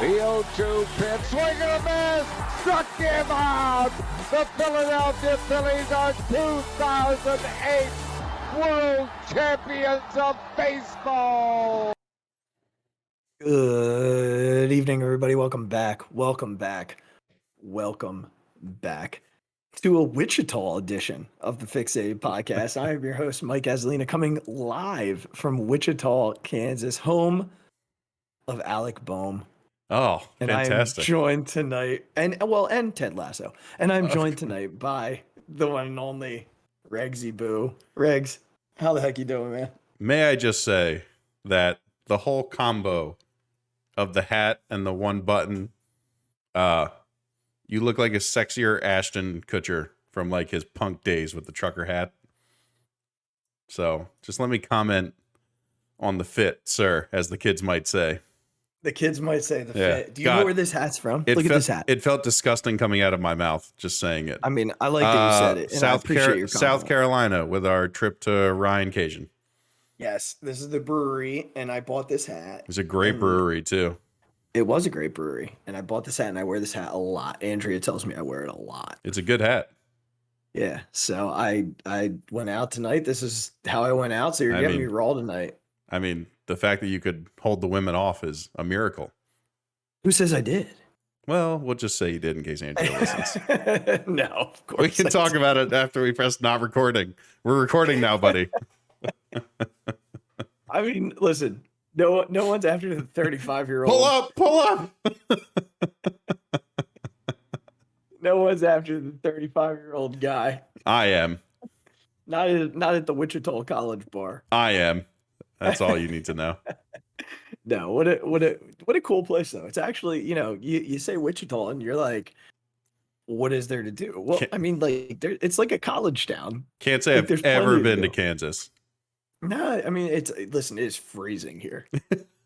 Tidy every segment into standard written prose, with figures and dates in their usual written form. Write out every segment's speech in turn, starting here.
The 0-2 pitch, swing and a miss, struck him out. The Philadelphia Phillies are 2008 World Champions of Baseball. Good evening, everybody. Welcome back to a Wichita edition of the Phixated podcast. I am your host, Mike Azzalina, coming live from Wichita, Kansas, home of Alec Boehm. Oh, and fantastic. I'm joined tonight, and Ted Lasso. And I'm joined tonight by the one and only Regzy Boo. Regs, how the heck you doing, man? May I just say that the whole combo of the hat and the one button, you look like a sexier Ashton Kutcher from like his punk days with the trucker hat. So just let me comment on the fit, sir, as the kids might say. The kids might say the fit. Do you know where this hat's from? Look at this hat. It felt disgusting coming out of my mouth, just saying it. I mean, I like that you said it. And I appreciate your compliment. South Carolina with our trip to Ryan Cajun. Yes, this is the brewery, and I bought this hat. It's a great brewery, too. It was a great brewery, and I bought this hat, and I wear this hat a lot. Andrea tells me I wear it a lot. It's a good hat. Yeah, so I went out tonight. This is how I went out, so you're getting me raw tonight. I mean, the fact that you could hold the women off is a miracle. Who says I did? Well, we'll just say you did in case Andrea listens. No, of course. We can talk about it after we press not recording. We're recording now, buddy. I mean, listen, no one's after the 35-year-old. Pull up. No one's after the 35-year-old guy. I am. Not at the Wichita College bar. I am. That's all you need to know. No, what a cool place though. It's actually, you say Wichita and you're like, what is there to do? Well, I mean, like it's like a college town. Can't say like, I've ever been to Kansas. No, I mean it is freezing here.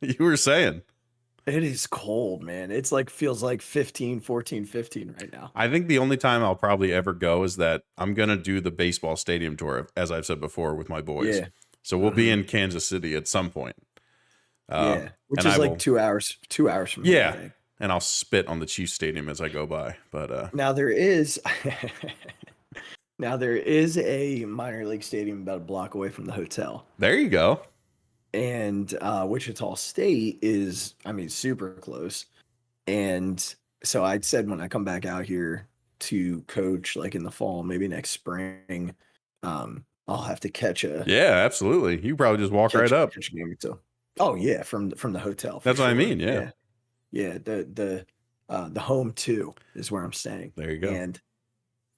You were saying. It is cold, man. It's like feels like 15 right now. I think the only time I'll probably ever go is that I'm going to do the baseball stadium tour, as I've said before, with my boys. Yeah. So we'll be in Kansas City at some point. Which is like 2 hours from here. Yeah. And I'll spit on the Chiefs Stadium as I go by. But now there is a minor league stadium about a block away from the hotel. There you go. And Wichita State is, super close. And so I said when I come back out here to coach, like in the fall, maybe next spring, I'll have to catch a. Yeah, absolutely. You probably just walk right up. Catch a game or two. Oh yeah, from the hotel. That's what I mean. Yeah. Yeah. The home too is where I'm staying. There you go. And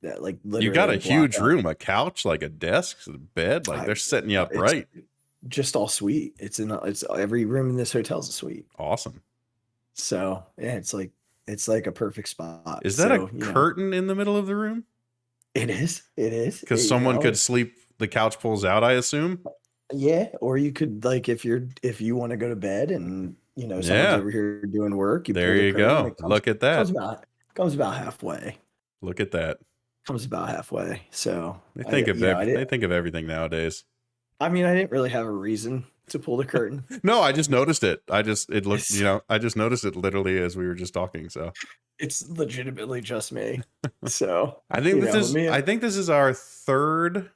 that like literally you got a huge room, a couch, like a desk, a bed. Like they're setting you up right. Just all suite. It's every room in this hotel is a suite. Awesome. So yeah, it's like a perfect spot. Is that a curtain in the middle of the room? It is. Because someone could sleep. The couch pulls out, I assume. Yeah, or you could like if you want to go to bed and someone's over here doing work. There you go. Look at that. Comes about halfway. Look at that. Comes about halfway. So they think of everything nowadays. I mean, I didn't really have a reason to pull the curtain. No, I just noticed it. I just noticed it literally as we were just talking. So it's legitimately just me. So I think this is our third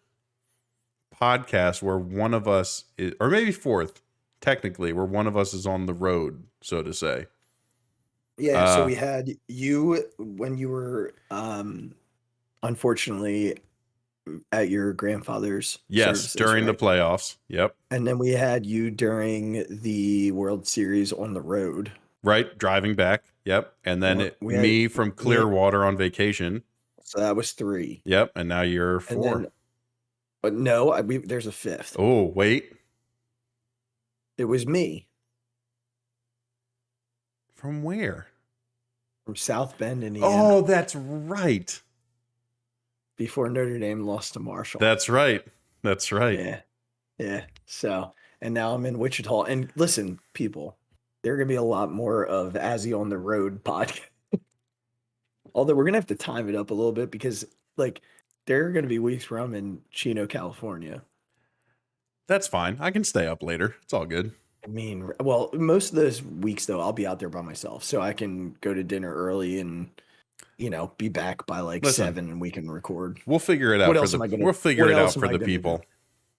podcast where one of us is, or maybe fourth, technically, where one of us is on the road, so to say. Yeah. So we had you when you were, unfortunately, at your grandfather's. Yes, during the playoffs. Yep. And then we had you during the World Series on the road. Right, driving back. Yep. And then me from Clearwater on vacation. So that was 3. Yep. And now you're 4. But no, there's a 5th. Oh, wait. It was me. From where? From South Bend, Indiana. Oh, that's right. Before Notre Dame lost to Marshall. That's right. Yeah. So, and now I'm in Wichita. And listen, people, there are going to be a lot more of Azzy on the Road podcast. Although we're going to have to time it up a little bit because, like, there are going to be weeks where I'm in Chino, California. That's fine. I can stay up later. It's all good. I mean, well, most of those weeks though, I'll be out there by myself, so I can go to dinner early and be back by like Listen, 7, and we can record. we'll figure it out What for else the am I gonna? we'll figure What it out else am for I the gonna do? people.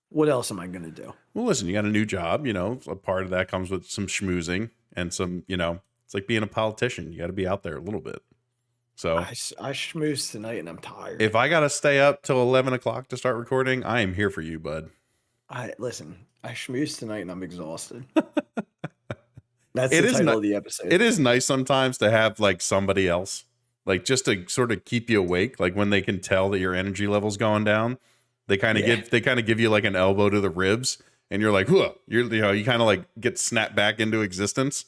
What else am I gonna do? Well, listen, you got a new job, a part of that comes with some schmoozing and some, it's like being a politician. You got to be out there a little bit. So I schmoozed tonight and I'm tired. if I got to stay up till 11 o'clock to start recording, I am here for you, bud. Listen. I schmoozed tonight and I'm exhausted. That's It the is title not- of the episode. It is nice sometimes to have like somebody else, like just to sort of keep you awake. Like when they can tell that your energy level's going down, they kind of give you like an elbow to the ribs, and you're like, whoa, you kind of like get snapped back into existence.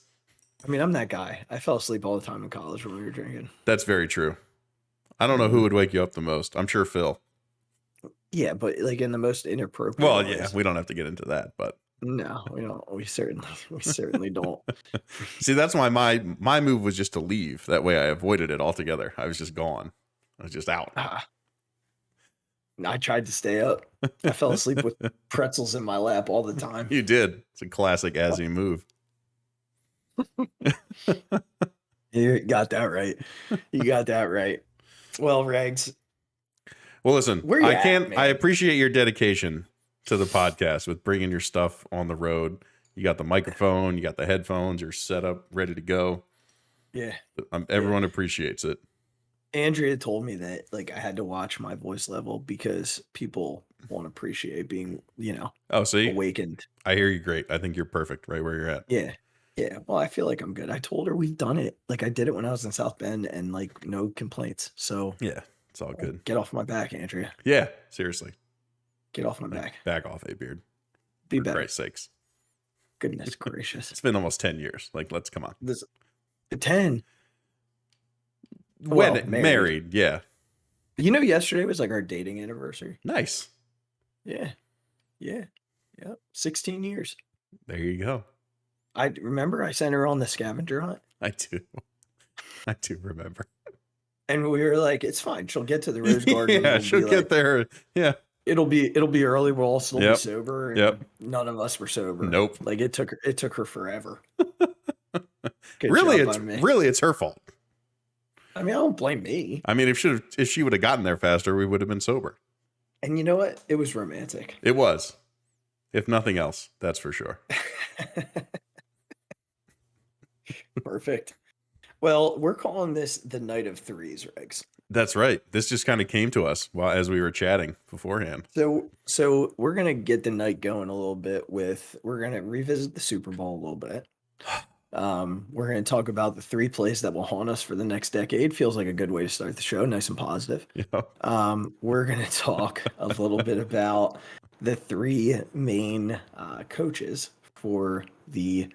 I mean, I'm that guy. I fell asleep all the time in college when we were drinking. That's very true. I don't know who would wake you up the most. I'm sure Phil. Yeah, but like in the most inappropriate Well, ways. yeah, we don't have to get into that, but No, we don't. We certainly don't. see, that's why my move was just to leave. That way I avoided it altogether. I was just gone. I was just out. I tried to stay up. I fell asleep with pretzels in my lap all the time. You did. It's a classic Azzy move. You got that right. You got that right. Well, Regs. Well, listen, Where you at, man? I appreciate your dedication to the podcast with bringing your stuff on the road. You got the microphone, you got the headphones, you're set up, ready to go. Yeah. Everyone appreciates it. Andrea told me that like I had to watch my voice level because people won't appreciate being, Oh, see, awakened. I hear you great. I think you're perfect right where you're at. Yeah. Yeah. Well, I feel like I'm good. I told her we've done it. Like I did it when I was in South Bend and like no complaints. So Yeah, it's all good. get off my back, Andrea. Yeah, seriously. Get off my back. Back off, A-Beard. Be For better. Christ's sakes. Goodness gracious. It's been almost 10 years. Like, let's come on. This 10. When Well, married, yeah. Yesterday was like our dating anniversary. Nice. Yeah. Yeah. Yep. 16 years. There you go. I remember I sent her on the scavenger hunt. I do. I do remember. And we were like, it's fine. She'll get to the rose garden. Yeah, she'll get there. Yeah. It'll be early. We'll all still be Yep. sober. And Yep. None of us were sober. Nope. Like it took her forever. Good Really, job on me. it's her fault. I mean, I don't blame me. I mean, if she would have gotten there faster, we would have been sober. And you know what? It was romantic. It was. If nothing else, that's for sure. Perfect. Well, we're calling this the night of threes, Regs. That's right. This just kind of came to us as we were chatting beforehand. So we're gonna get the night going a little bit we're gonna revisit the Super Bowl a little bit. We're gonna talk about the 3 plays that will haunt us for the next decade. Feels like a good way to start the show, nice and positive. Yeah. We're gonna talk a little bit about the 3 main coaches for the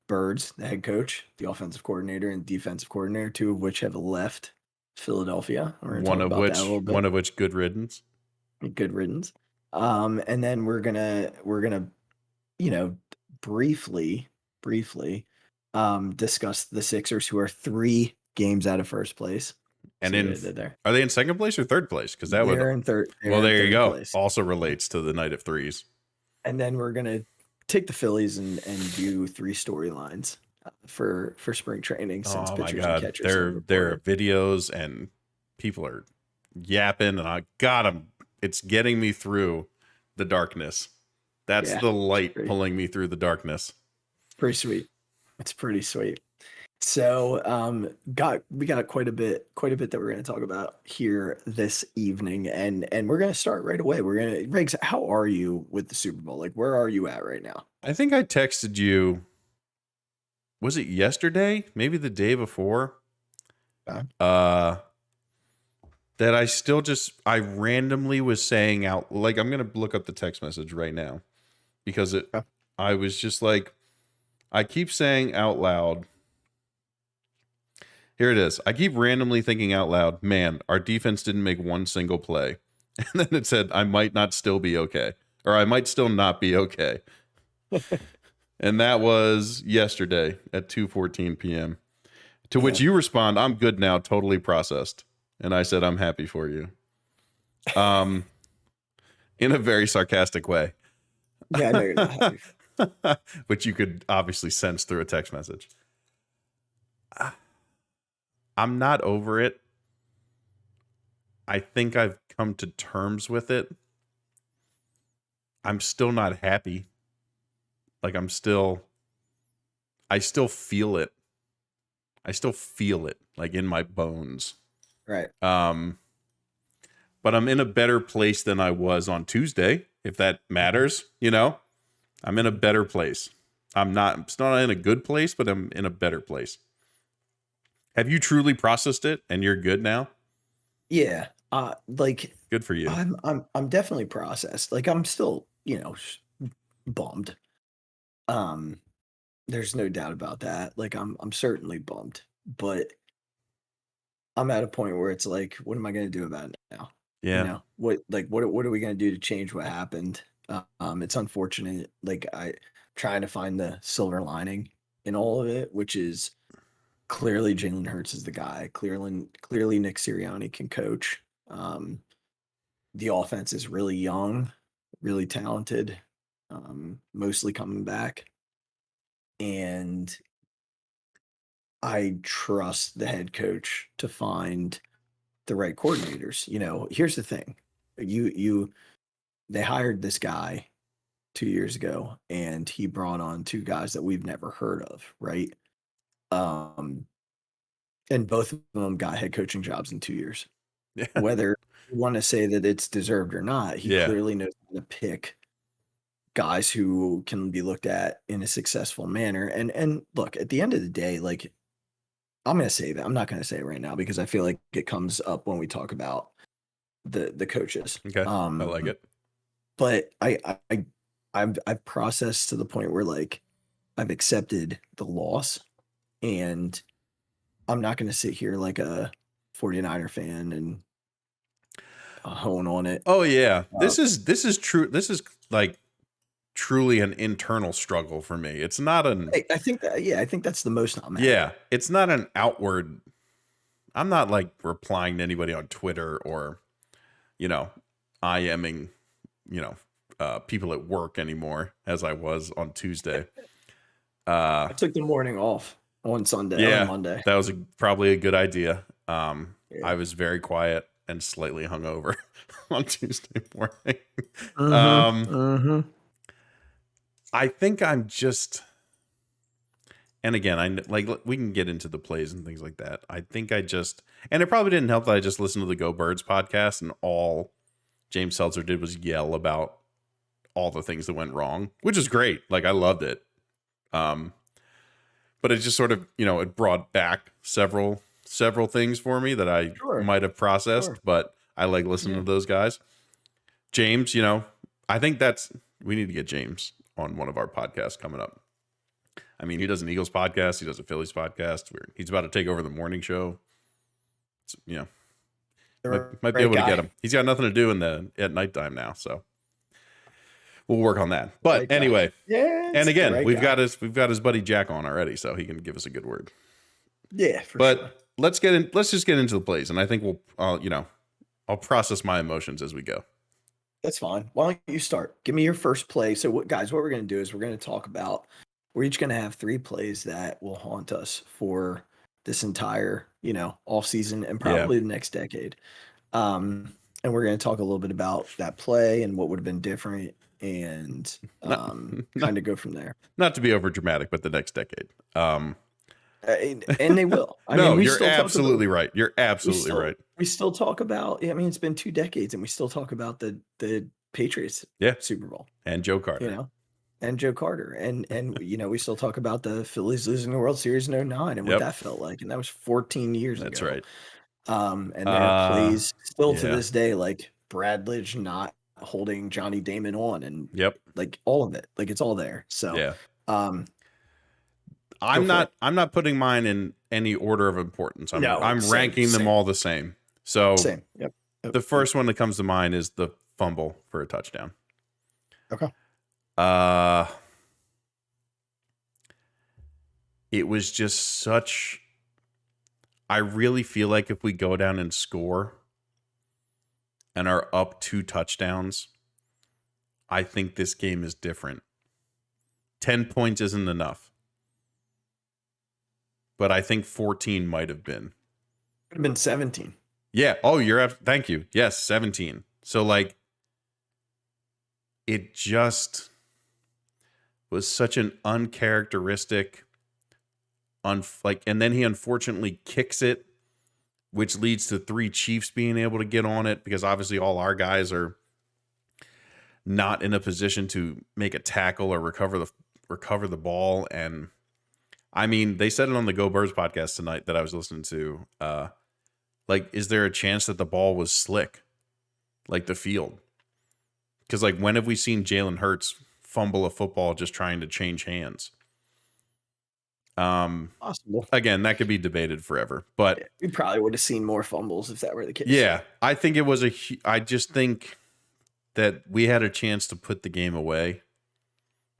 Birds, the head coach, the offensive coordinator, and defensive coordinator, 2 of which have left Philadelphia. We're gonna One talk of about that a little bit. which good riddance. Good riddance. And then we're gonna briefly discuss the Sixers, who are 3 games out of first place. And See in what I did there? are they in second place or third place? Because that would They're in third. well, there you go. Place. Also relates to the night of threes. And then we're gonna take the Phillies and do 3 storylines for spring training, since Oh my pitchers and god, catchers. there are videos and people are yapping, and it's getting me through the darkness. That's Yeah, the light great. pulling me through the darkness. Pretty sweet. It's pretty sweet. So we got quite a bit that we're going to talk about here this evening, and we're going to start right away. Riggs, how are you with the Super Bowl? Like, where are you at right now? I think I texted you, was it yesterday? Maybe the day before. Okay. That I randomly was saying out, like, I'm going to look up the text message right now because I was just like, I keep saying out loud. Here it is. I keep randomly thinking out loud, man, our defense didn't make one single play. And then it said, I might not still be okay. Or I might still not be okay. And that was yesterday at 2:14 p.m. To which you respond, I'm good now, totally processed. And I said, I'm happy for you. In a very sarcastic way. Yeah, I know you're not happy. which you could obviously sense through a text message. I'm not over it. I think I've come to terms with it. I'm still not happy. Like I still feel it. I still feel it like in my bones. Right. But I'm in a better place than I was on Tuesday, if that matters, you know? I'm in a better place. I'm still not in a good place, but I'm in a better place. Have you truly processed it and you're good now? Yeah. Like Good for you. I'm definitely processed. Like I'm still, bummed. There's no doubt about that. Like I'm certainly bummed, but I'm at a point where it's like, what am I going to do about it now? Yeah. What are we going to do to change what happened? It's unfortunate. Like trying to find the silver lining in all of it, which is clearly Jalen Hurts is the guy. Clearly Nick Sirianni can coach. The offense is really young, really talented, mostly coming back. And I trust the head coach to find the right coordinators. Here's the thing. They hired this guy 2 years ago and he brought on two guys that we've never heard of, right? And both of them got head coaching jobs in 2 years. Yeah. Whether you want to say that it's deserved or not, he Yeah. clearly knows how to pick guys who can be looked at in a successful manner. And look, at the end of the day, like I'm going to say that. I'm not going to say it right now because I feel like it comes up when we talk about the coaches. Okay. I like it. But I've processed to the point where like I've accepted the loss and I'm not going to sit here like a 49er fan and hone on it. Oh yeah. This is true. This is like truly an internal struggle for me. It's not an I think that's the most I'm at. Yeah, it's not an outward. I'm not like replying to anybody on Twitter or IMing, people at work anymore as I was on Tuesday. I took the morning off on Yeah, Monday. that was probably a good idea. Yeah. I was very quiet and slightly hungover on Tuesday morning. I think I'm just, and again, we can get into the plays and things like that. I think and it probably didn't help that I just listened to the Go Birds podcast and all James Seltzer did was yell about all the things that went wrong, which is great. Like I loved it. But it just sort of, it brought back several things for me that I might have processed, but I like listening to those guys. James, I think we need to get James on one of our podcasts coming up. I mean, he does an Eagles podcast. He does a Phillies podcast. He's about to take over the morning show. Might be able to get him. He's got nothing to do at nighttime now, so we'll work on that. But anyway, and again, we've got his buddy Jack on already, so he can give us a good word. Yeah, sure. Let's just get into the plays, and I think I'll process my emotions as we go. That's fine. Why don't you start? Give me your first play. So, what we're going to do is we're going to talk about. We're each going to have 3 plays that will haunt us for this entire, off season and probably the next decade. And we're going to talk a little bit about that play and what would have been different, and kind of go from there. Not to be over dramatic, but the next decade. And they will. You're absolutely right. You're absolutely right. We still talk about. It's been 2 decades, and we still talk about the Patriots Super Bowl and Joe Carter. And Joe Carter, and we still talk about the Phillies losing the World Series in 2009 and what that felt like, and that was 14 years ago. That's right. And there are plays still to this day, like Bradledge not holding Johnny Damon on, and like all of it, like it's all there. So I'm not putting mine in any order of importance. I'm ranking them all the same. So Yep. The first one that comes to mind is the fumble for a touchdown. Okay. It was just I really feel like if we go down and score and are up 2 touchdowns, I think this game is different. 10 points isn't enough. But I think 14 might have been. Could have been 17. Yeah. Oh, thank you. Yes, 17. So like it just was such an uncharacteristic and then he unfortunately kicks it, which leads to 3 Chiefs being able to get on it because obviously all our guys are not in a position to make a tackle or recover the ball. And I mean, they said it on the Go Birds podcast tonight that I was listening to. Like, is there a chance that the ball was slick, like the field? Because like, when have we seen Jalen Hurts fumble a football just trying to change hands? Possible. Again, that could be debated forever, but Yeah, we probably would have seen more fumbles if that were the case. yeah, I think it was I just think that we had a chance to put the game away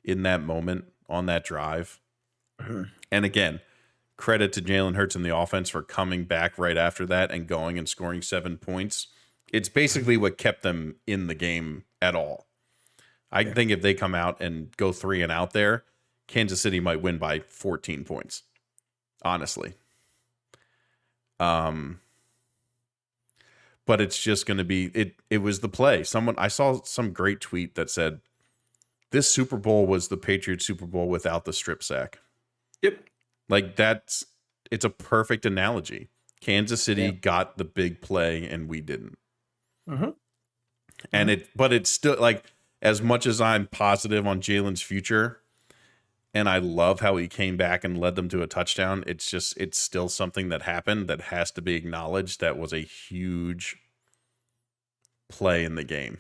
in that moment on that drive. Mhm. And again, credit to Jalen Hurts and the offense for coming back right after that and going and scoring 7 points. It's basically what kept them in the game at all. I think if they come out and go 3 and out there, Kansas City might win by 14 points. Honestly. But it's just going to be it was the play. I saw some great tweet that said this Super Bowl was the Patriots Super Bowl without the strip sack. Yep. Like it's a perfect analogy. Kansas City got the big play and we didn't. Mm-hmm. And but it's still like, as much as I'm positive on Jalen's future and I love how he came back and led them to a touchdown, it's still something that happened that has to be acknowledged. That was a huge play in the game.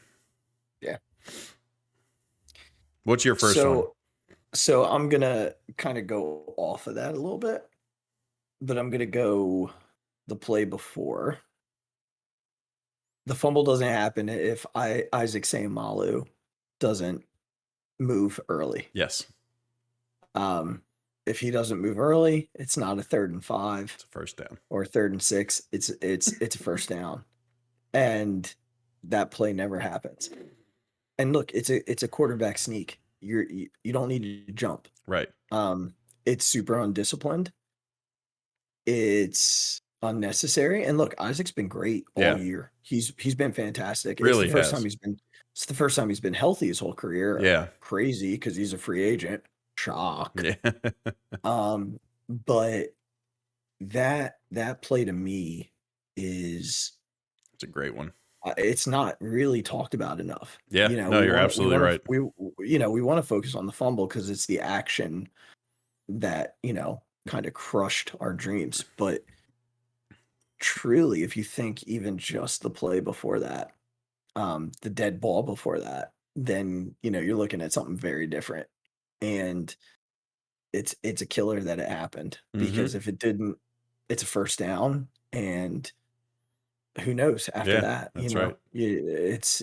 Yeah. What's your first one? So I'm going to kind of go off of that a little bit, but I'm going to go the play before. The fumble doesn't happen if Isaac Seumalo doesn't move early. Yes. If he doesn't move early, it's not a 3rd and 5. It's a first down. Or a 3rd and 6. It's a first down. And that play never happens. And look, it's a quarterback sneak. You don't need to jump. Right. It's super undisciplined. It's unnecessary. And look, Isaac's been great all year. He's been fantastic. Really it's the first time he's been healthy his whole career. Yeah. Crazy because he's a free agent. Shock. Yeah. But that play to me it's a great one. It's not really talked about enough. Yeah. No, you're absolutely right. We want to focus on the fumble because it's the action that, kind of crushed our dreams. But truly, if you think even just the play before that, the dead ball before that, then, you're looking at something very different. And it's a killer that it happened, because if it didn't, it's a first down, and who knows after that? That's right. It's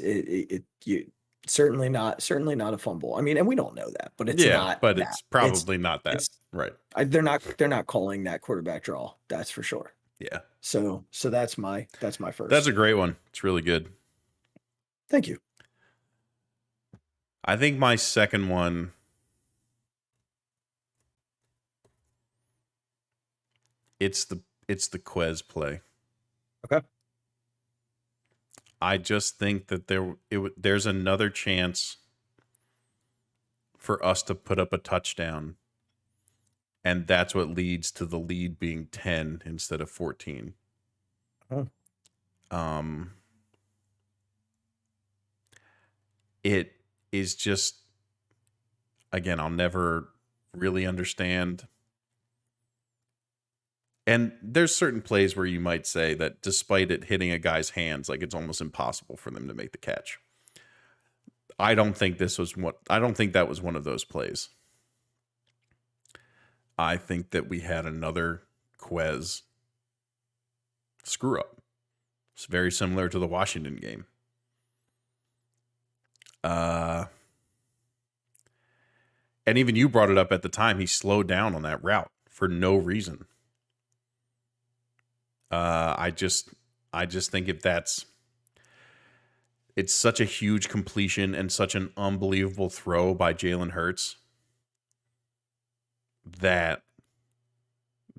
certainly not a fumble. I mean, and we don't know that, but it's not. But it's probably not that. Right. They're not calling that quarterback draw. That's for sure. Yeah. So that's my first. That's a great one. It's really good. Thank you. I think my second one, it's the Quez play. Okay. I just think that there's another chance for us to put up a touchdown, and that's what leads to the lead being 10 instead of 14. Oh. It is just, again, I'll never really understand. And there's certain plays where you might say that despite it hitting a guy's hands, like it's almost impossible for them to make the catch. I don't think that was one of those plays. I think that we had another Quez screw up. It's very similar to the Washington game. And even you brought it up at the time. He slowed down on that route for no reason. I just think it's such a huge completion and such an unbelievable throw by Jalen Hurts that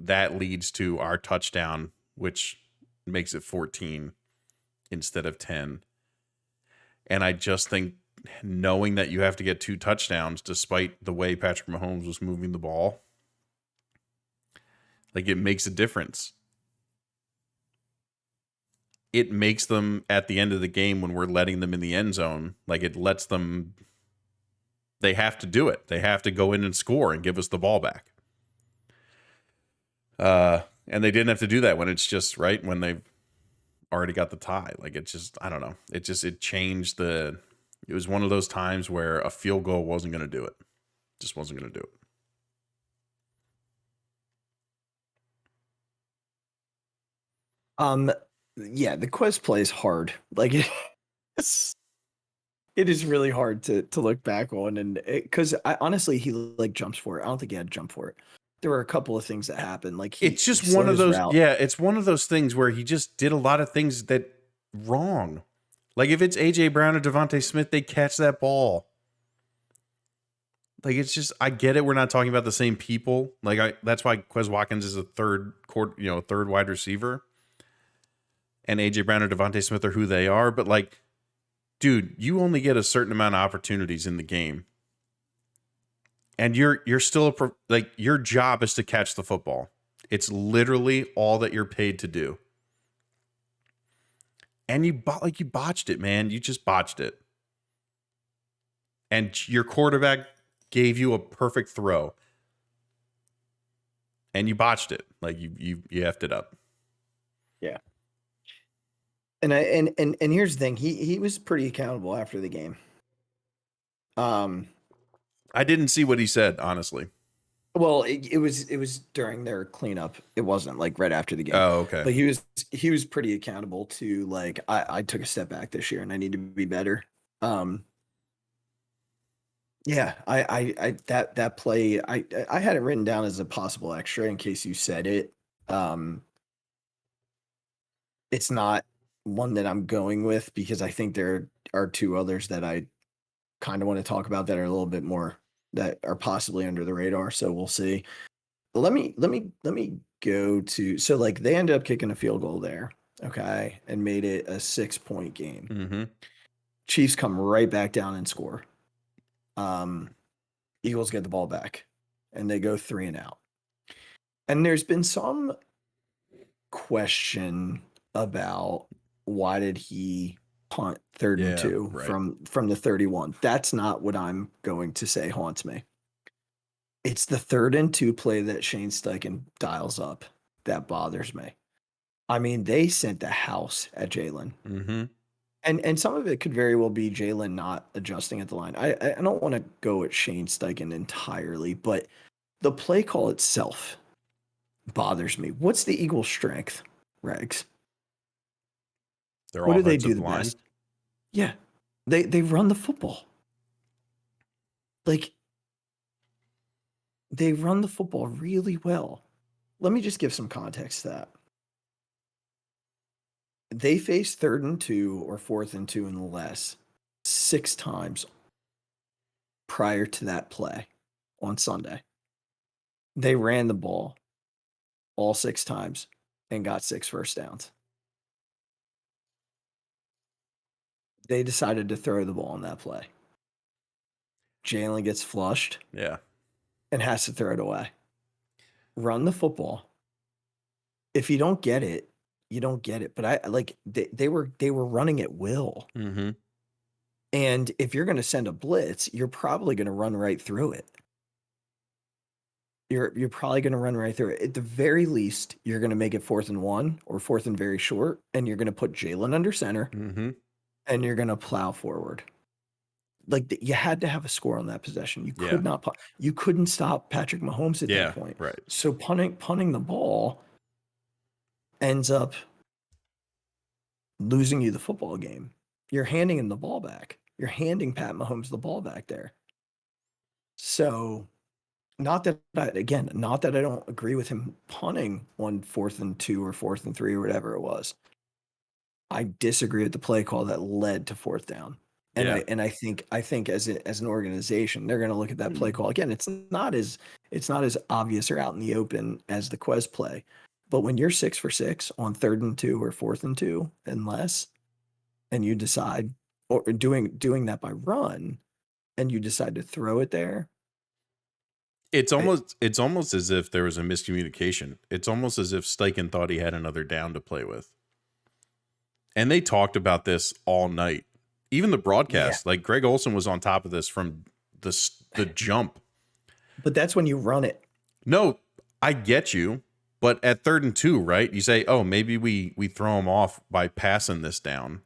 leads to our touchdown, which makes it 14 instead of 10. And I just think knowing that you have to get 2 touchdowns despite the way Patrick Mahomes was moving the ball, like, it makes a difference. It makes them at the end of the game when we're letting them in the end zone, like, it lets them, they have to do it. They have to go in and score and give us the ball back. And they didn't have to do that when it's just right when they've already got the tie. Like, it just, I don't know. It changed it was one of those times where a field goal wasn't going to do it. Just wasn't going to do it. Yeah, the quest play is hard. Like, it is really hard to look back on, and because honestly, he like jumps for it. I don't think he had to jump for it. There were a couple of things that happened. Like, it's just one of those. Yeah, it's one of those things where he just did a lot of things that wrong. Like, if it's AJ Brown or Devontae Smith, they catch that ball. Like, it's just, I get it. We're not talking about the same people. Like, that's why Quez Watkins is a third wide receiver, and AJ Brown or Devontae Smith are who they are. But, like, dude, you only get a certain amount of opportunities in the game, and you're still like, your job is to catch the football. It's literally all that you're paid to do. And you botched it, man. You just botched it. And your quarterback gave you a perfect throw, and you botched it. Like, you effed it up. Yeah. And here's the thing. He was pretty accountable after the game. I didn't see what he said, honestly. Well, it was during their cleanup. It wasn't like right after the game. Oh, okay. But he was pretty accountable to, like, I took a step back this year and I need to be better. Yeah, I that play, I had it written down as a possible extra in case you said it. It's not one that I'm going with because I think there are 2 others that I kind of want to talk about that are a little bit more, that are possibly under the radar. So we'll see. Let me go to, so like they ended up kicking a field goal there, okay, and made it a 6-point game. Mm-hmm. Chiefs come right back down and score. Eagles get the ball back and they go 3 and out. And there's been some question about why did he punt 3rd and 2 right. from the 31. That's not what I'm going to say haunts me. It's the 3rd and 2 play that Shane Steichen dials up that bothers me. I mean, they sent the house at Jalen. Mm-hmm. And some of it could very well be Jalen not adjusting at the line. I don't want to go at Shane Steichen entirely, but the play call itself bothers me. What's the Eagles' strength, Regz? What do they do the best? Yeah, they run the football. Like, they run the football really well. Let me just give some context to that. They faced 3rd and 2 or 4th and 2 and less 6 times prior to that play on Sunday. They ran the ball all 6 times and got 6 first downs. They decided to throw the ball on that play. Jalen gets flushed. Yeah. And has to throw it away. Run the football. If you don't get it, you don't get it. But I like they were running at will. Mm-hmm. And if you're going to send a blitz, you're probably going to run right through it. You're probably going to run right through it. At the very least, you're going to make it 4th and 1 or 4th and very short, and you're going to put Jalen under center, mm-hmm. and you're going to plow forward. Like, you had to have a score on that possession. You could not. You couldn't stop Patrick Mahomes at that point. Right. So punting the ball ends up losing you the football game. You're handing him the ball back. You're handing Pat Mahomes the ball back there. So, not that I don't agree with him punting on 4th and 2 or 4th and 3 or whatever it was. I disagree with the play call that led to 4th down. And I think as an organization, they're going to look at that play call again. It's not as it's not as obvious or out in the open as the Quez play. But when you're 6 for 6 on 3rd and 2 or 4th and 2 and less, and you decide, or doing that by run, and you decide to throw it there, It's almost as if there was a miscommunication. It's almost as if Steichen thought he had another down to play with. And they talked about this all night. Even the broadcast, like Greg Olson was on top of this from the jump. But that's when you run it. No, I get you. But at 3rd and 2, right? You say, oh, maybe we throw him off by passing this down.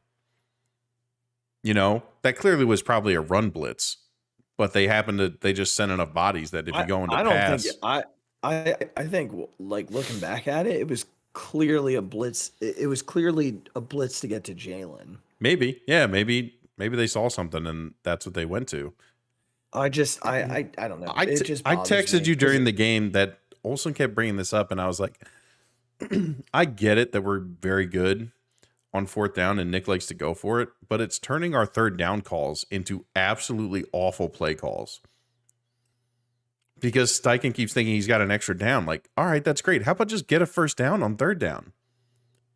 You know, that clearly was probably a run blitz. But they just sent enough bodies that if you go into pass. I think like looking back at it, it was clearly a blitz. It was clearly a blitz to get to Jalen. Maybe. Yeah, maybe they saw something and that's what they went to. I don't know. I texted you during the game that Olsen kept bringing this up, and I was like, I get it that we're very good on 4th down and Nick likes to go for it, but it's turning our 3rd down calls into absolutely awful play calls. Because Steichen keeps thinking he's got an extra down. Like, all right, that's great. How about just get a 1st down on 3rd down?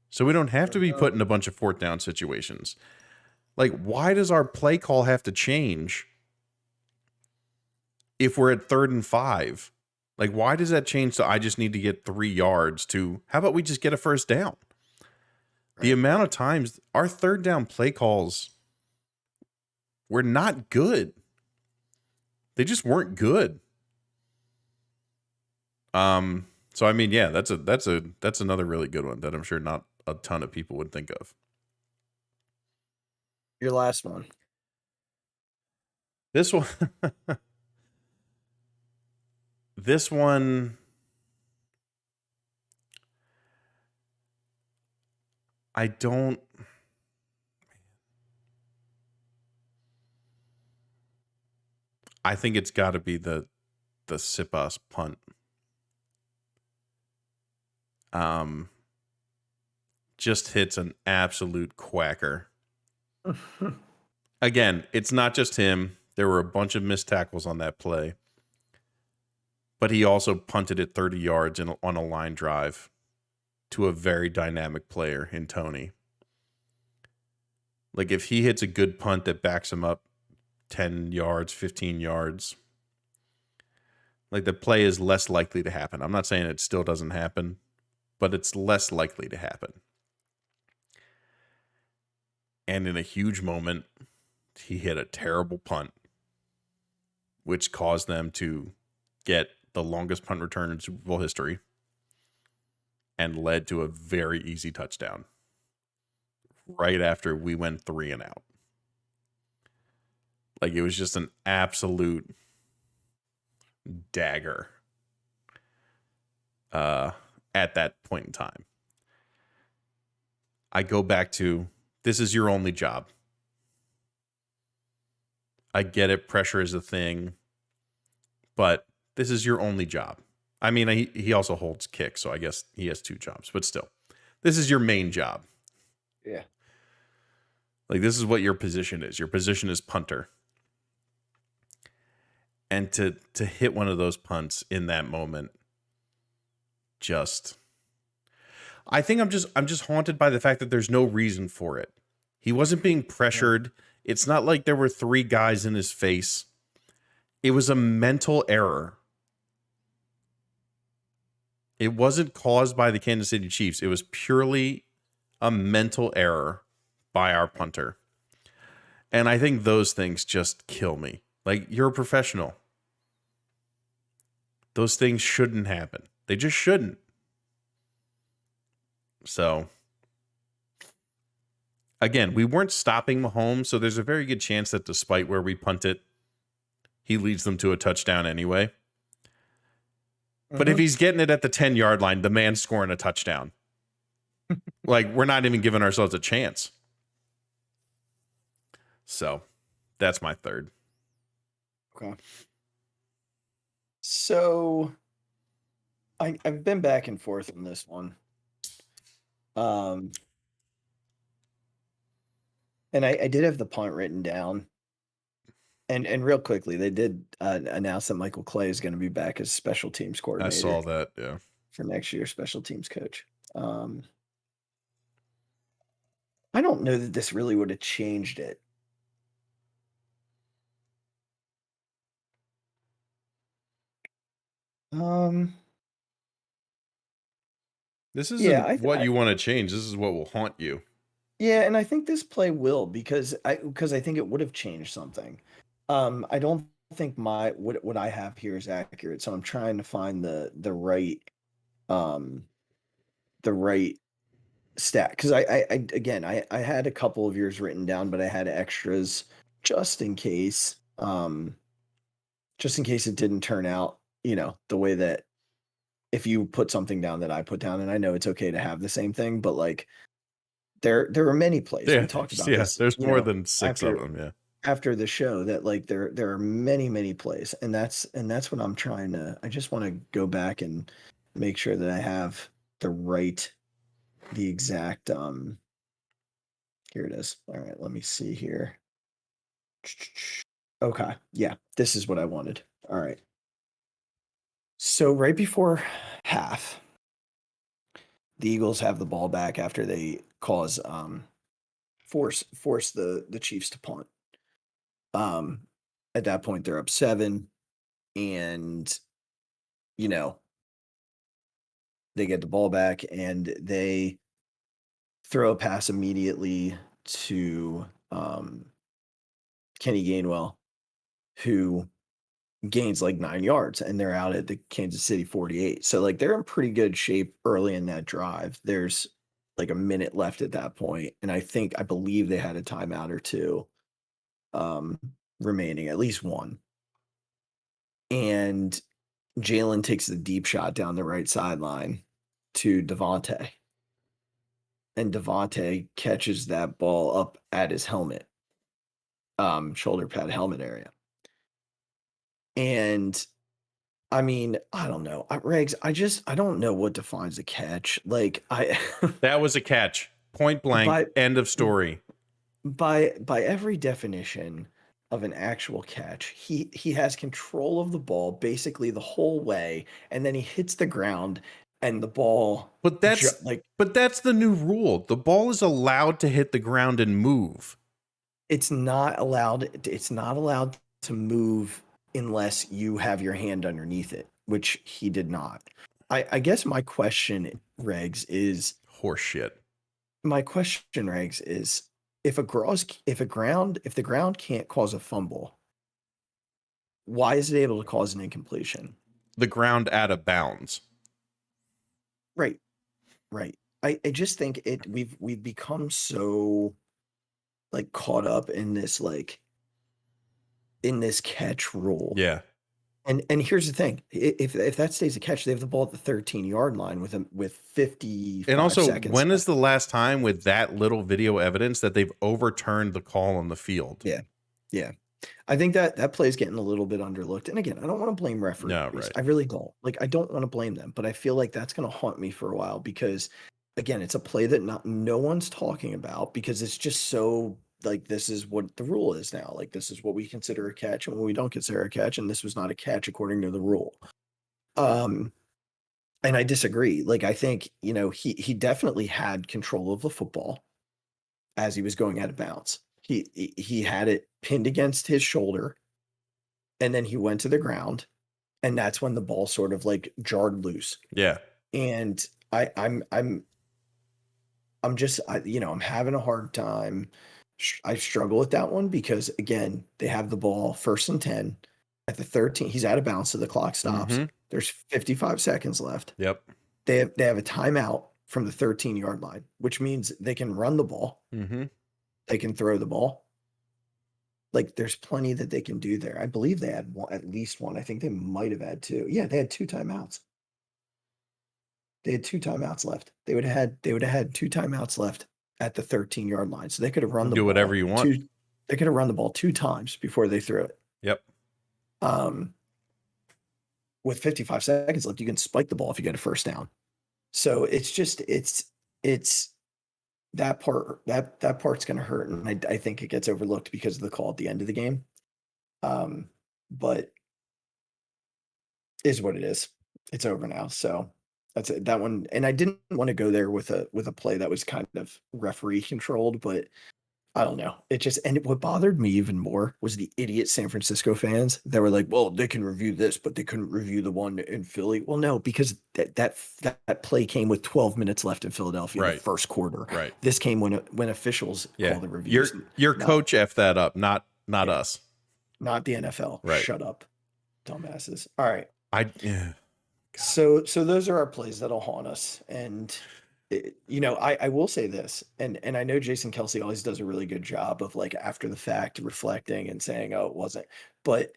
So we don't have to be put in a bunch of 4th down situations. Like, why does our play call have to change if we're at 3rd and 5? Like, why does that change to I just need to get 3 yards to how about we just get a 1st down? Right. The amount of times our 3rd down play calls were not good. They just weren't good. So I mean, yeah, that's another really good one that I'm sure not a ton of people would think of. Your last one. This one. This one. I think it's got to be the Sipas punt. Just hits an absolute quacker. Again, it's not just him. There were a bunch of missed tackles on that play. But he also punted it 30 yards on a line drive to a very dynamic player in Tony. Like, if he hits a good punt that backs him up 10 yards, 15 yards, like, the play is less likely to happen. I'm not saying it still doesn't happen, but it's less likely to happen. And in a huge moment, he hit a terrible punt, which caused them to get the longest punt return in Super Bowl history and led to a very easy touchdown right after we went 3 and out. Like, it was just an absolute dagger at that point in time. I go back to, this is your only job. I get it, pressure is a thing, but this is your only job. I mean, he also holds kicks, so I guess he has 2 jobs, but still, this is your main job. Yeah. Like, this is what your position is. Your position is punter. And to hit one of those punts in that moment, I think I'm just haunted by the fact that there's no reason for it. He wasn't being pressured. Yeah. It's not like there were 3 guys in his face. It was a mental error. It wasn't caused by the Kansas City Chiefs. It was purely a mental error by our punter. And I think those things just kill me. Like, you're a professional. Those things shouldn't happen. They just shouldn't. So, again, we weren't stopping Mahomes, so there's a very good chance that despite where we punt it, he leads them to a touchdown anyway. Mm-hmm. But if he's getting it at the 10-yard line, the man's scoring a touchdown. Like, we're not even giving ourselves a chance. So, that's my third. Okay. So, I've been back and forth on this one. And I did have the punt written down. And real quickly, they did announce that Michael Clay is going to be back as special teams I coordinator saw that. Yeah. for next year's special teams coach. I don't know that this really would have changed it. This Yeah, isn't what you want to change. This is what will haunt you. yeah, and I think this play will because I think it would have changed something. I don't think what I have here is accurate, so I'm trying to find um the right stat because I had a couple of yours written down, but I had extras just in case it didn't turn out, the way that if you put something down that I put down, and I know it's okay to have the same thing, but like there are many plays. Yeah, We talked about this, there's more than 6 of them. Yeah. after the show that like there are many plays, and that's what I'm trying to. I just want to go back and make sure that I have the exact here it is. All right, let me see here. Okay, yeah, this is what I wanted. All right. So right before half, the Eagles have the ball back after they cause force the Chiefs to punt. At that point they're up 7, and you know, they get the ball back and they throw a pass immediately to Kenny Gainwell, who gains like 9 yards, and they're out at the Kansas City 48. So like they're in pretty good shape early in that drive. There's like a minute left at that point, and I believe they had a timeout or two remaining, at least one. And Jalen takes the deep shot down the right sideline to Devontae. And Devontae catches that ball up at his helmet, shoulder pad helmet area. And I mean, I don't know. Regs, I don't know what defines a catch. Like That was a catch. Point blank. End of story. By every definition of an actual catch, he has control of the ball basically the whole way, and then he hits the ground and the ball But that's the new rule. The ball is allowed to hit the ground and move. It's not allowed to move unless you have your hand underneath it, which he did not. I guess my question, Regs, is horseshit. My question, Regs, is if the ground can't cause a fumble, why is it able to cause an incompletion? The ground out of bounds. Right. I just think we've become so like caught up in this catch rule. Yeah. And here's the thing: if that stays a catch, they have the ball at the 13-yard line with 50 And also, seconds when left. is the last time with that little video evidence that they've overturned the call on the field? Yeah. I think that play is getting a little bit underlooked. And again, I don't want to blame referees. No, right. I really don't. Like, I don't want to blame them, but I feel like that's going to haunt me for a while because, again, it's a play that no one's talking about because it's just so like this is what the rule is now. Like this is what we consider a catch and what we don't consider a catch, and this was not a catch according to the rule. And I disagree. Like I think, he definitely had control of the football as he was going out of bounds. He had it pinned against his shoulder, and then he went to the ground, and that's when the ball sort of like jarred loose. Yeah. And I'm having a hard time. I struggle with that one because again, they have the ball 1st and 10 at the 13. He's out of bounds, so the clock stops. Mm-hmm. There's 55 seconds left. Yep. They have a timeout from the 13-yard line, which means they can run the ball. Mm-hmm. They can throw the ball. Like there's plenty that they can do there. I believe they had at least one. I think they might have had 2. Yeah, they had 2 timeouts. They had 2 timeouts left. They would have had 2 timeouts left at the 13-yard line. So they could have run the ball. Do whatever you want. They could have run the ball 2 times before they threw it. Yep. With 55 seconds left, you can spike the ball if you get a first down. So it's just that part's going to hurt, and I think it gets overlooked because of the call at the end of the game. But is what it is. It's over now. So that's it. That one. And I didn't want to go there with a play that was kind of referee controlled, but I don't know. It just, and what bothered me even more was the idiot San Francisco fans that were like, well, they can review this, but they couldn't review the one in Philly. Well, no, because that play came with 12 minutes left in Philadelphia, Right. the first quarter. Right. This came when officials call the reviews. Your not, coach F that up, not us. Not the NFL. Right. Shut up, dumbasses. All right. Yeah. So those are our plays that'll haunt us. And I will say this, and I know Jason Kelsey always does a really good job of like after the fact reflecting and saying, oh, it wasn't. But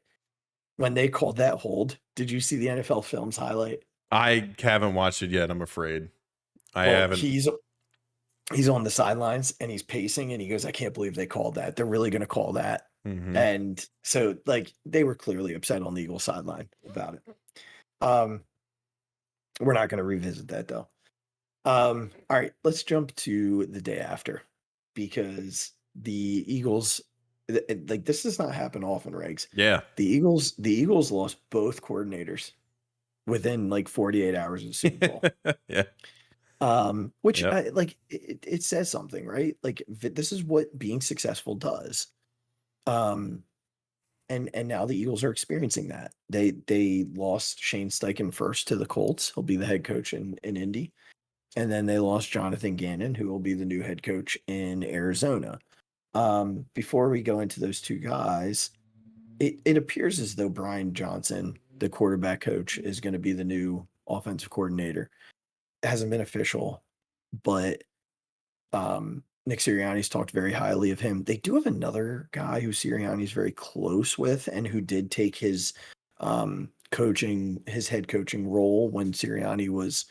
when they called that hold, did you see the NFL Films highlight? I haven't watched it yet. I'm afraid I haven't. He's on the sidelines and he's pacing and he goes, I can't believe they called that. They're really going to call that. Mhm. And so like they were clearly upset on the Eagles sideline about it. We're not going to revisit that though. All right, let's jump to the day after because the Eagles, like this does not happen often, Regs. Yeah. The Eagles lost both coordinators within like 48 hours of the Super Bowl. Yeah. Which Yep. it says something, right? Like this is what being successful does. And now the Eagles are experiencing that. They lost Shane Steichen first to the Colts. He'll be the head coach in Indy. And then they lost Jonathan Gannon, who will be the new head coach in Arizona. Before we go into those two guys, it appears as though Brian Johnson, the quarterback coach, is going to be the new offensive coordinator. It hasn't been official, but Nick Sirianni's talked very highly of him. They do have another guy who Sirianni's very close with and who did take his head coaching role when Sirianni was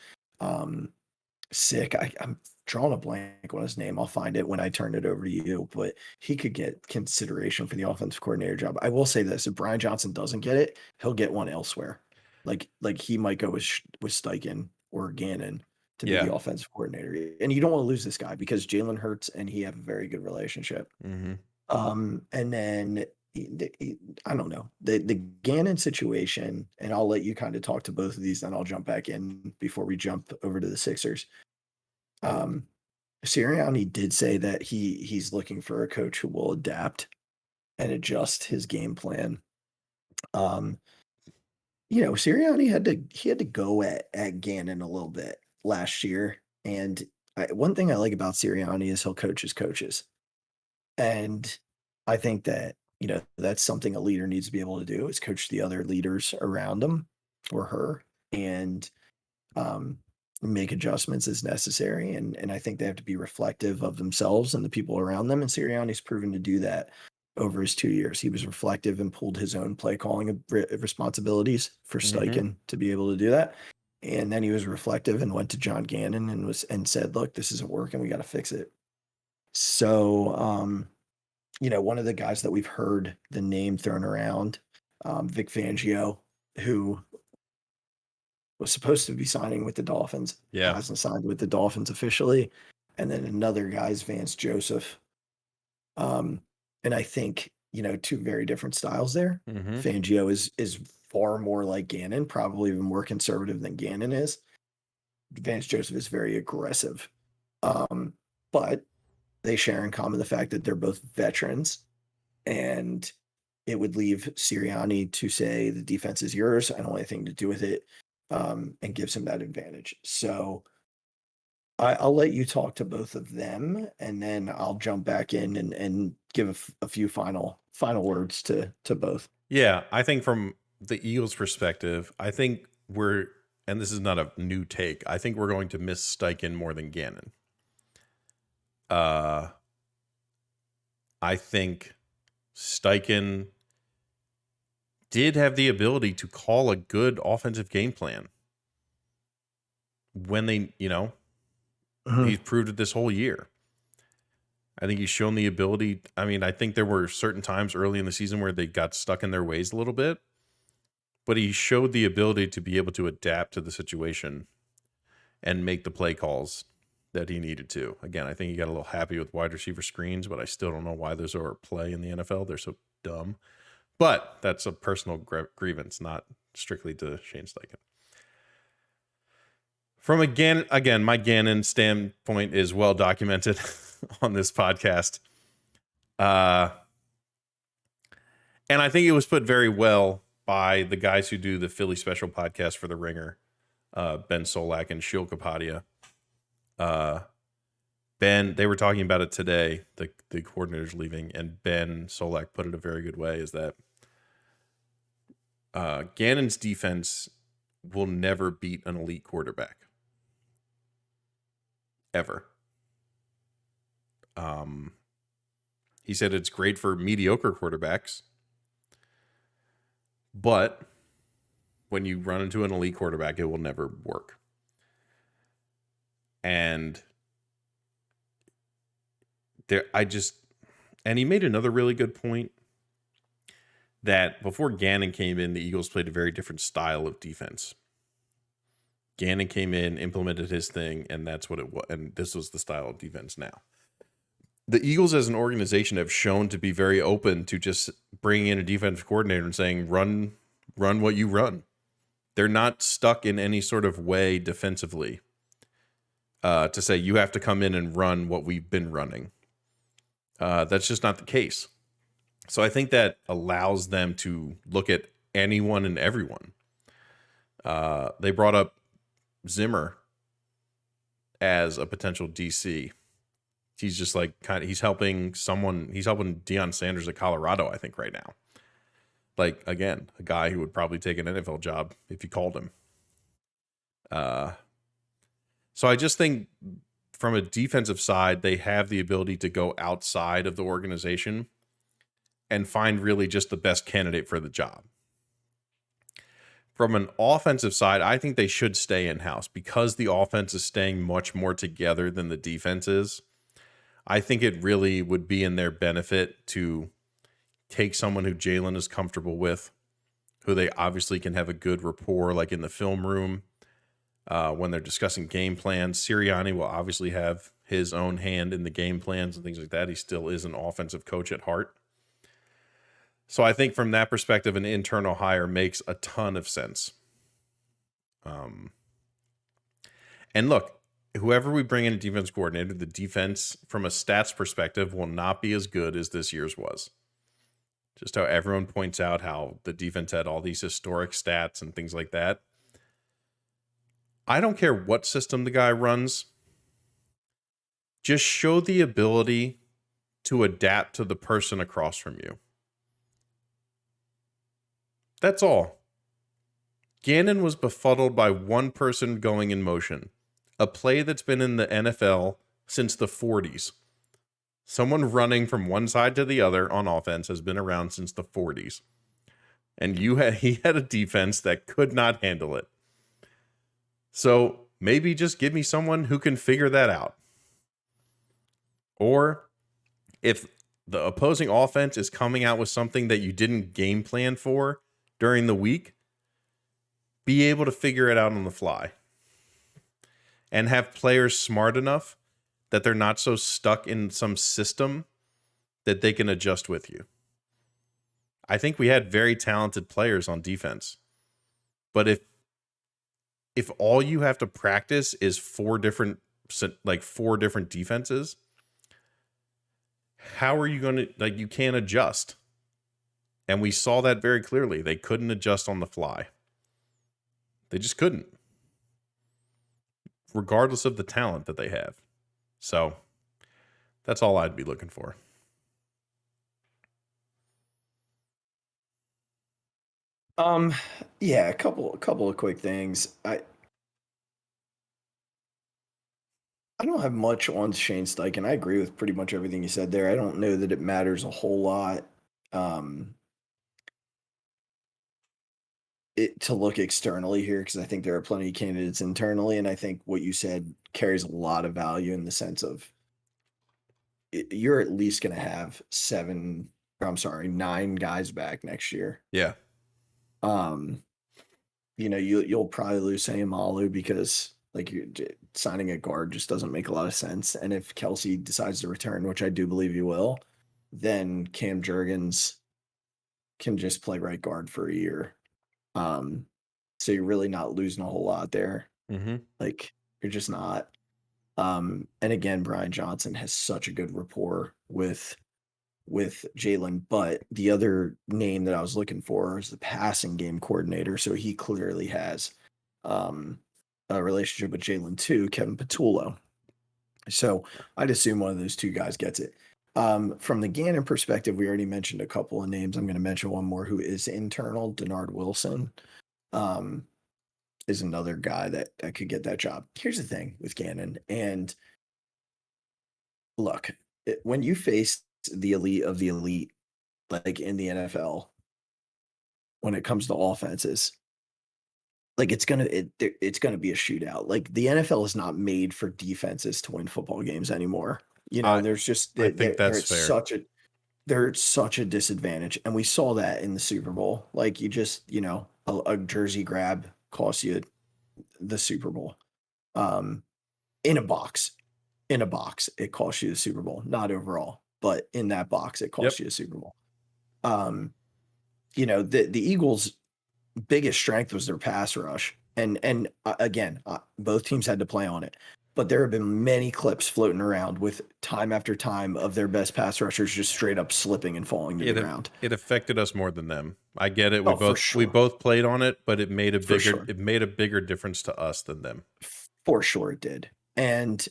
sick. I'm drawing a blank on his name. I'll find it when I turn it over to you, but he could get consideration for the offensive coordinator job. I will say this, if Brian Johnson doesn't get it, he'll get one elsewhere. Like he might go with Steichen or Gannon to be the offensive coordinator. And you don't want to lose this guy because Jalen Hurts and he have a very good relationship. Mm-hmm. And then I don't know, the Gannon situation, and I'll let you kind of talk to both of these, then I'll jump back in before we jump over to the Sixers. Sirianni did say that he's looking for a coach who will adapt and adjust his game plan. Sirianni had to go at Gannon a little bit last year, and one thing I like about Sirianni is he'll coach his coaches, and I think that that's something a leader needs to be able to do is coach the other leaders around him or her, and make adjustments as necessary. And I think they have to be reflective of themselves and the people around them. And Sirianni's proven to do that over his 2 years. He was reflective and pulled his own play calling responsibilities for Steichen to be able to do that. And then he was reflective and went to John Gannon and said, look, this isn't working. We got to fix it. So, one of the guys that we've heard the name thrown around, Vic Fangio, who was supposed to be signing with the Dolphins. Yeah. Hasn't signed with the Dolphins officially. And then another guy's Vance Joseph. And I think, two very different styles there. Mm-hmm. Fangio is far more like Gannon, probably even more conservative than Gannon is. Vance Joseph is very aggressive. But they share in common the fact that they're both veterans, and it would leave Sirianni to say the defense is yours. I don't want anything to do with it. And gives him that advantage. So I'll let you talk to both of them, and then I'll jump back in and give a few final words to both. Yeah, I think from the Eagles' perspective, I think and this is not a new take, I think we're going to miss Steichen more than Gannon. I think Steichen did have the ability to call a good offensive game plan when they, he's proved it this whole year. I think he's shown the ability. I mean, I think there were certain times early in the season where they got stuck in their ways a little bit, but he showed the ability to be able to adapt to the situation and make the play calls that he needed to. Again, I think he got a little happy with wide receiver screens, but I still don't know why those are a play in the NFL. They're so dumb. But that's a personal grievance, not strictly to Shane Steichen. From again, my Gannon standpoint is well documented on this podcast. And I think it was put very well by the guys who do the Philly special podcast for The Ringer, Ben Solak and Shil Kapadia. Ben, they were talking about it today, the coordinator's leaving, and Ben Solak put it a very good way, is that Gannon's defense will never beat an elite quarterback. Ever. He said it's great for mediocre quarterbacks, but when you run into an elite quarterback, it will never work. And he made another really good point that before Gannon came in, the Eagles played a very different style of defense. Gannon came in, implemented his thing, and that's what it was. And this was the style of defense now. The Eagles as an organization have shown to be very open to just bringing in a defensive coordinator and saying, run what you run. They're not stuck in any sort of way defensively to say you have to come in and run what we've been running. That's just not the case. So I think that allows them to look at anyone and everyone. They brought up Zimmer as a potential DC. He's just like he's helping Deion Sanders at Colorado, I think, right now. Like, again, a guy who would probably take an NFL job if you called him. So I just think from a defensive side, they have the ability to go outside of the organization and find really just the best candidate for the job. From an offensive side, I think they should stay in-house because the offense is staying much more together than the defense is. I think it really would be in their benefit to take someone who Jalen is comfortable with, who they obviously can have a good rapport, like in the film room, when they're discussing game plans. Sirianni will obviously have his own hand in the game plans and things like that. He still is an offensive coach at heart. So I think from that perspective, an internal hire makes a ton of sense. And look, whoever we bring in a defense coordinator, the defense from a stats perspective will not be as good as this year's was. Just how everyone points out how the defense had all these historic stats and things like that. I don't care what system the guy runs. Just show the ability to adapt to the person across from you. That's all. Gannon was befuddled by one person going in motion. A play that's been in the NFL since the 40s. Someone running from one side to the other on offense has been around since the 40s. And he had a defense that could not handle it. So maybe just give me someone who can figure that out. Or if the opposing offense is coming out with something that you didn't game plan for during the week, be able to figure it out on the fly. And have players smart enough that they're not so stuck in some system that they can adjust with you. I think we had very talented players on defense. But if all you have to practice is four different defenses, how are you going to, you can't adjust. And we saw that very clearly. They couldn't adjust on the fly. They just couldn't. Regardless of the talent that they have. So that's all I'd be looking for. Yeah, a couple of quick things. I don't have much on Shane Steichen. I agree with pretty much everything you said there. I don't know that it matters a whole lot. To look externally here, because I think there are plenty of candidates internally, and I think what you said carries a lot of value in the sense of you're at least going to have 9 guys back next year. Yeah. You'll probably lose Sam Alu because you're signing a guard just doesn't make a lot of sense. And if Kelsey decides to return, which I do believe he will, then Cam Jurgens can just play right guard for a year. So you're really not losing a whole lot there. Mm-hmm. Like, you're just not. And again, Brian Johnson has such a good rapport with Jalen. But the other name that I was looking for is the passing game coordinator. So he clearly has a relationship with Jalen too, Kevin Patullo. So I'd assume one of those two guys gets it. From the Gannon perspective, we already mentioned a couple of names. I'm going to mention one more who is internal. Denard Wilson is another guy that could get that job. Here's the thing with Gannon. And look, when you face the elite of the elite, like in the NFL, when it comes to offenses, like it's gonna be a shootout. Like the NFL is not made for defenses to win football games anymore. There's just I think they're that's at fair. they're at such a disadvantage, and we saw that in the Super Bowl. Like you just a jersey grab costs you the Super Bowl. In a box, it costs you the Super Bowl, not overall, but in that box, it costs you a Super Bowl. The Eagles' biggest strength was their pass rush, and again, both teams had to play on it. But there have been many clips floating around with time after time of their best pass rushers just straight up slipping and falling to the ground. It affected us more than them. I get it. For sure. We both played on it, but it made a sure. bigger difference to us than them. For sure it did. And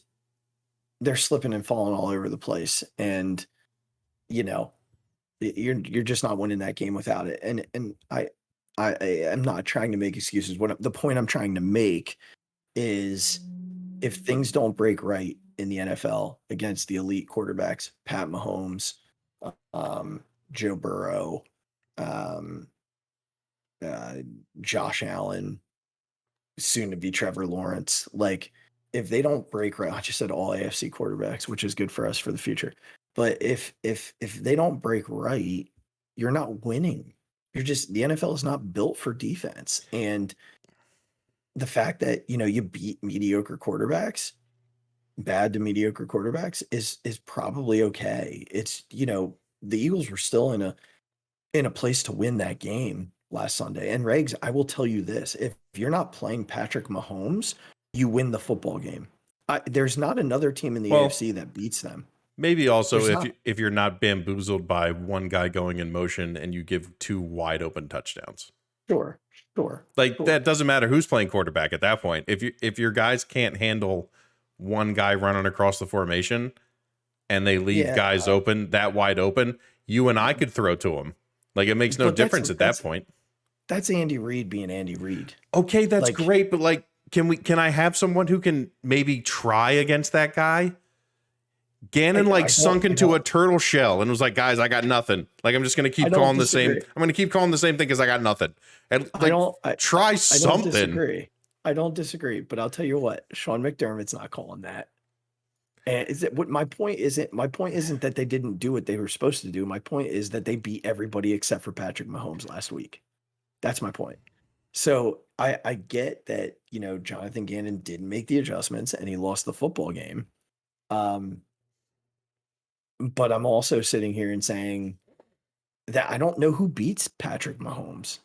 they're slipping and falling all over the place. And you're just not winning that game without it. And I am not trying to make excuses. The point I'm trying to make is if things don't break right in the NFL against the elite quarterbacks, Pat Mahomes, Joe Burrow, Josh Allen, soon to be Trevor Lawrence, like if they don't break right, I just said all AFC quarterbacks, which is good for us for the future. But if they don't break right, you're not winning. The NFL is not built for defense. And the fact that, you beat mediocre quarterbacks, bad to mediocre quarterbacks is probably okay. It's, the Eagles were still in a place to win that game last Sunday. And Regz, I will tell you this, if you're not playing Patrick Mahomes, you win the football game. There's not another team in the AFC that beats them. Maybe also if you're not bamboozled by one guy going in motion and you give two wide open touchdowns. Sure. That doesn't matter who's playing quarterback at that point. If your guys can't handle one guy running across the formation and they leave guys open, that wide open, you and I could throw to them. Like it makes no difference at that point. That's Andy Reid being Andy Reid. Okay, that's great, but can I have someone who can maybe try against that guy? Gannon sunk into a turtle shell and was like, guys, I got nothing. Like, I'm just going to keep calling the same. I'm going to keep calling the same thing because I got nothing. And try something. I don't disagree, but I'll tell you what, Sean McDermott's not calling that. And my point isn't that they didn't do what they were supposed to do. My point is that they beat everybody except for Patrick Mahomes last week. That's my point. So I get that, Jonathan Gannon didn't make the adjustments and he lost the football game. But I'm also sitting here and saying that I don't know who beats Patrick Mahomes.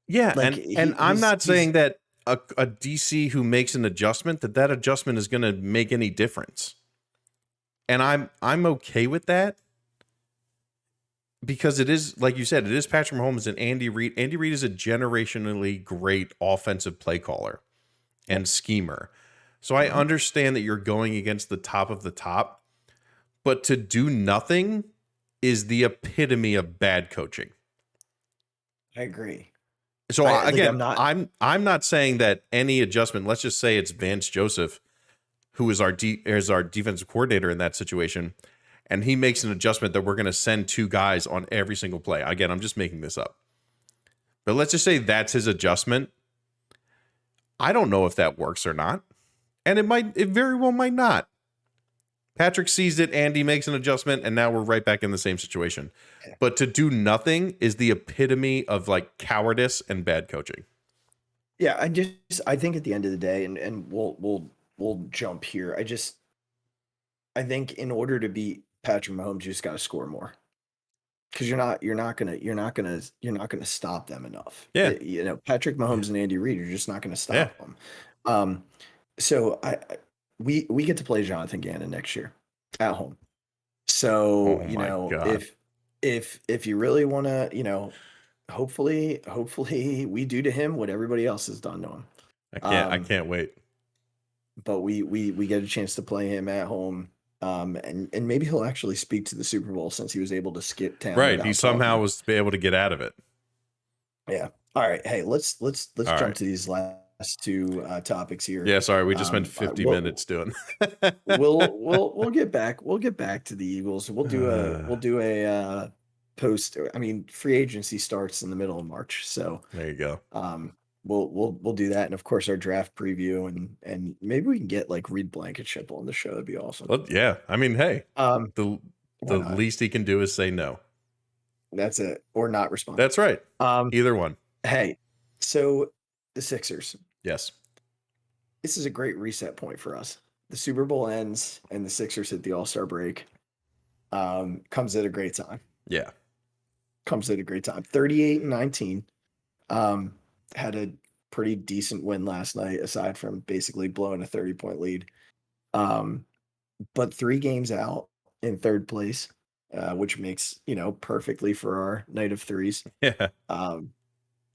Yeah, and I'm not saying that a DC who makes an adjustment that adjustment is going to make any difference. And I'm okay with that because it is, like you said, it is Patrick Mahomes and Andy Reid. Andy Reid is a generationally great offensive play caller and schemer. So I understand that you're going against the top of the top. But to do nothing is the epitome of bad coaching. I agree. So I'm not saying that any adjustment. Let's just say it's Vance Joseph, who is our defensive coordinator in that situation, and he makes an adjustment that we're going to send two guys on every single play. Again, I'm just making this up, but let's just say that's his adjustment. I don't know if that works or not, and it very well might not. Patrick sees it, Andy makes an adjustment, and now we're right back in the same situation. But to do nothing is the epitome of cowardice and bad coaching. Yeah, I think at the end of the day, and we'll jump here. I think in order to beat Patrick Mahomes, you just got to score more. because you're not gonna stop them enough. Yeah. You know, Patrick Mahomes and Andy Reid are just not gonna Yeah. stop them. So we get to play Jonathan Gannon next year at home. So Oh you my know, God. if you really want to, you know, hopefully we do to him what everybody else has done to him. I can't wait. But we get a chance to play him at home. And maybe he'll actually speak to the Super Bowl since he was able to skip town Right. without He somehow talking. was able to get out of it. Yeah. All right. Hey, let's All jump right. to these last two topics here. Yeah, sorry, we just spent All right, 50 minutes doing. we'll get back. We'll get back to the Eagles. We'll do a post. I mean, free agency starts in the middle of March, so There you go. we'll do that, and of course our draft preview, and maybe we can get like Reed Blankenship on the show. That'd be awesome. Well, yeah, I mean, hey, the Why not? least he can do is say no. That's it, or not respond. That's right. Either one. Hey, so the Sixers. Yes. This is a great reset point for us. The Super Bowl ends and the Sixers hit the All-Star break. Comes at a great time. Yeah. Comes at a great time. 38-19. Had a pretty decent win last night, aside from basically blowing a 30-point lead. But 3 games out in third place, which makes, you know, perfectly for our night of threes. Yeah.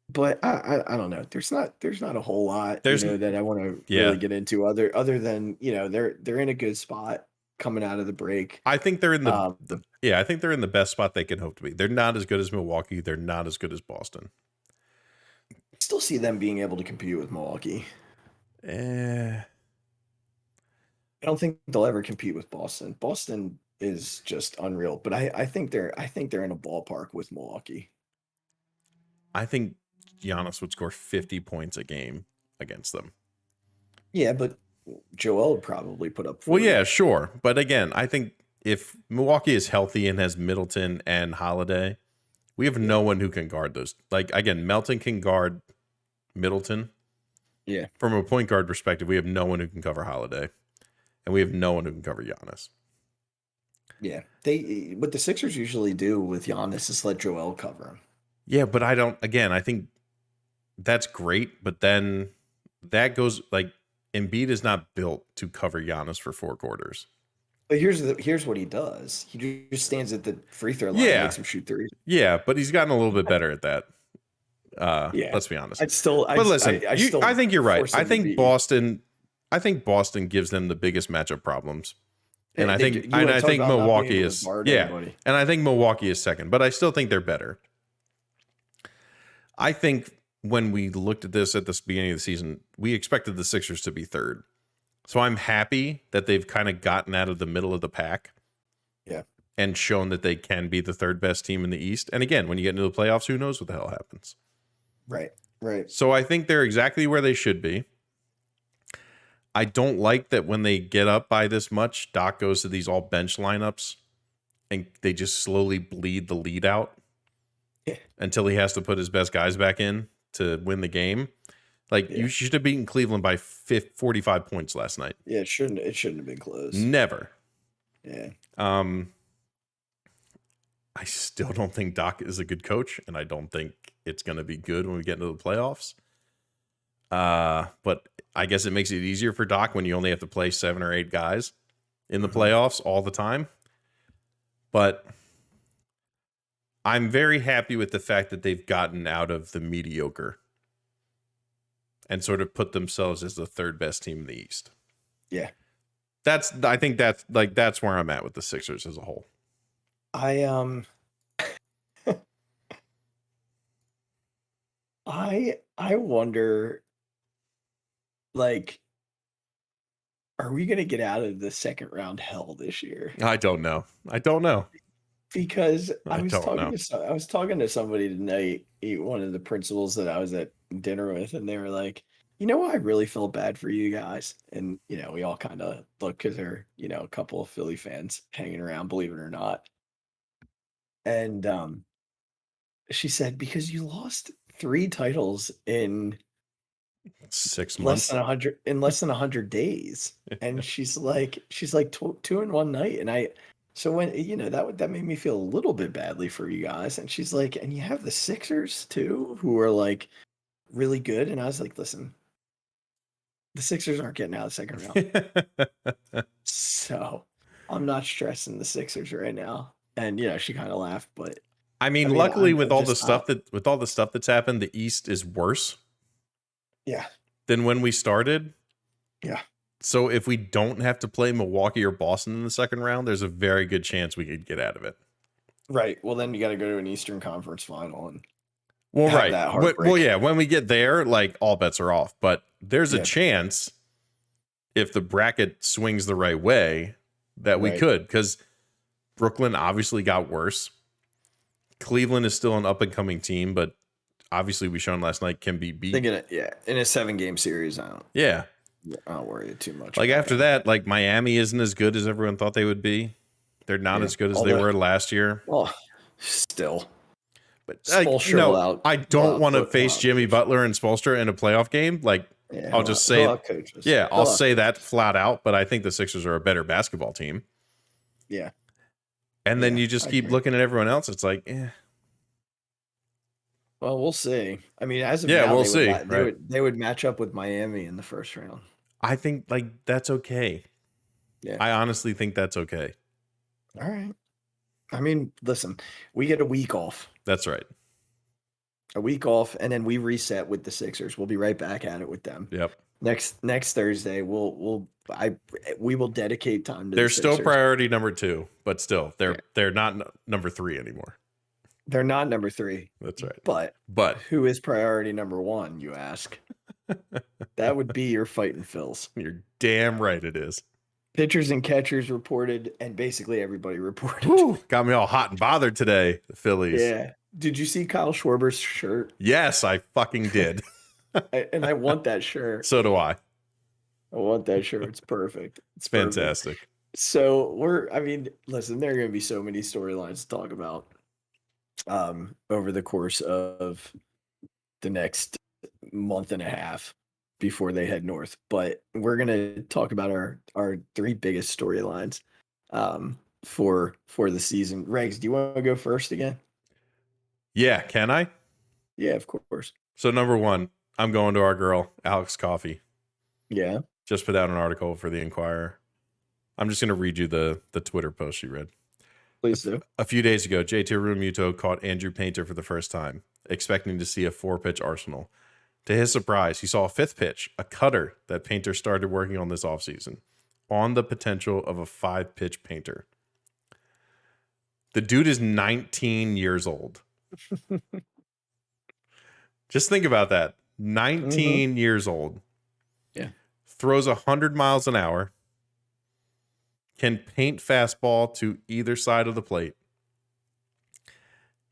But I don't know. There's not a whole lot that I want to Yeah. really get into other than, you know, they're in a good spot coming out of the break. I think they're in the I think they're in the best spot they can hope to be. They're not as good as Milwaukee. They're not as good as Boston. Still see them being able to compete with Milwaukee. I don't think they'll ever compete with Boston. Boston is just unreal, but I think they're in a ballpark with Milwaukee. I think Giannis would score 50 points a game against them. Yeah, but Joel would probably put up 40. Well, yeah, sure. But again, I think if Milwaukee is healthy and has Middleton and Holiday, we have no one who can guard those. Like, again, Melton can guard Middleton. Yeah. From a point guard perspective, we have no one who can cover Holiday. And we have no one who can cover Giannis. Yeah. What the Sixers usually do with Giannis is let Joel cover him. Yeah, but I think that's great, but then that goes like Embiid is not built to cover Giannis for 4 quarters. But here's what he does. He just stands at the free throw line and makes him shoot threes. Yeah, but he's gotten a little bit better at that. Let's be honest. I think you're right. I think Boston gives them the biggest matchup problems. And I think Milwaukee is and I think Milwaukee is second, but I still think they're better. I think when we looked at this at the beginning of the season, we expected the Sixers to be third. So I'm happy that they've kind of gotten out of the middle of the pack. Yeah. And shown that they can be the third best team in the East. And again, when you get into the playoffs, who knows what the hell happens? Right. So I think they're exactly where they should be. I don't like that when they get up by this much, Doc goes to these all bench lineups and they just slowly bleed the lead out. Until he has to put his best guys back in to win the game. Like you should have beaten Cleveland by 45 points last night. Yeah, it shouldn't have been close. Never. Yeah. I still don't think Doc is a good coach, and I don't think it's going to be good when we get into the playoffs. But I guess it makes it easier for Doc when you only have to play 7 or 8 guys in the playoffs all the time. But I'm very happy with the fact that they've gotten out of the mediocre and sort of put themselves as the third best team in the East. Yeah. I think that's where I'm at with the Sixers as a whole. I wonder, like, are we going to get out of the second round hell this year? I don't know. Because I was talking to somebody tonight, one of the principals that I was at dinner with, and they were like, you know, I really feel bad for you guys. And, you know, we all kind of look because they're, you know, a couple of Philly fans hanging around, believe it or not. And she said, because you lost 3 titles in 6 months, less than 100 days. And she's like 2 in one night. And So when that made me feel a little bit badly for you guys, and she's like, and you have the Sixers too, who are like really good, and I was like, listen, the Sixers aren't getting out of the second round, so I'm not stressing the Sixers right now. And she kind of laughed, but I mean, luckily with all the stuff that's happened, the East is worse. Yeah. Than when we started. Yeah. So if we don't have to play Milwaukee or Boston in the second round, there's a very good chance we could get out of it. Right. Well, then you got to go to an Eastern Conference final and have that heartbreak. Well, yeah, when we get there, like all bets are off. But there's a chance if the bracket swings the right way that we could, because Brooklyn obviously got worse. Cleveland is still an up and coming team, but obviously we shown last night can be beat. In a 7-game series, I don't worry too much. Like after that, like Miami isn't as good as everyone thought they would be. They're not as good as they were last year. Well, still. But I don't want to face Jimmy Butler and Spoelstra in a playoff game. Like I'll just say, I'll say that flat out. But I think the Sixers are a better basketball team. Yeah. And then you just keep looking at everyone else. It's like, Well, we'll see. I mean, as of now, we'll see. They would match up with Miami in the first round. I think like that's okay. Yeah. I honestly think that's okay. All right. I mean, listen, we get a week off. That's right. A week off, and then we reset with the Sixers. We'll be right back at it with them. Yep. Next Thursday, we will dedicate time to. They're still priority number 2, but still, they're not number 3 anymore. They're not number 3. That's right. But who is priority number 1? You ask. That would be your fighting Phils. You're damn right it is. Pitchers and catchers reported, and basically everybody reported. Woo, got me all hot and bothered today, the Phillies. Yeah. Did you see Kyle Schwarber's shirt? Yes, I fucking did. I want that shirt. So do I. I want that shirt. It's perfect. It's fantastic. Perfect. So listen, there are going to be so many storylines to talk about over the course of the next month and a half before they head north. But we're going to talk about our 3 biggest storylines for the season. Regz, do you want to go first again? Yeah, can I? Yeah, of course. So number 1, I'm going to our girl, Alex Coffey. Yeah. Just put out an article for the Inquirer. I'm just going to read you the Twitter post she read. Please do. A few days ago, JT Realmuto caught Andrew Painter for the first time, expecting to see a 4-pitch arsenal. To his surprise, he saw a 5th pitch, a cutter that Painter started working on this offseason, on the potential of a 5-pitch Painter. The dude is 19 years old. Just think about that. 19 years old. Yeah. Throws 100 miles an hour. Can paint fastball to either side of the plate.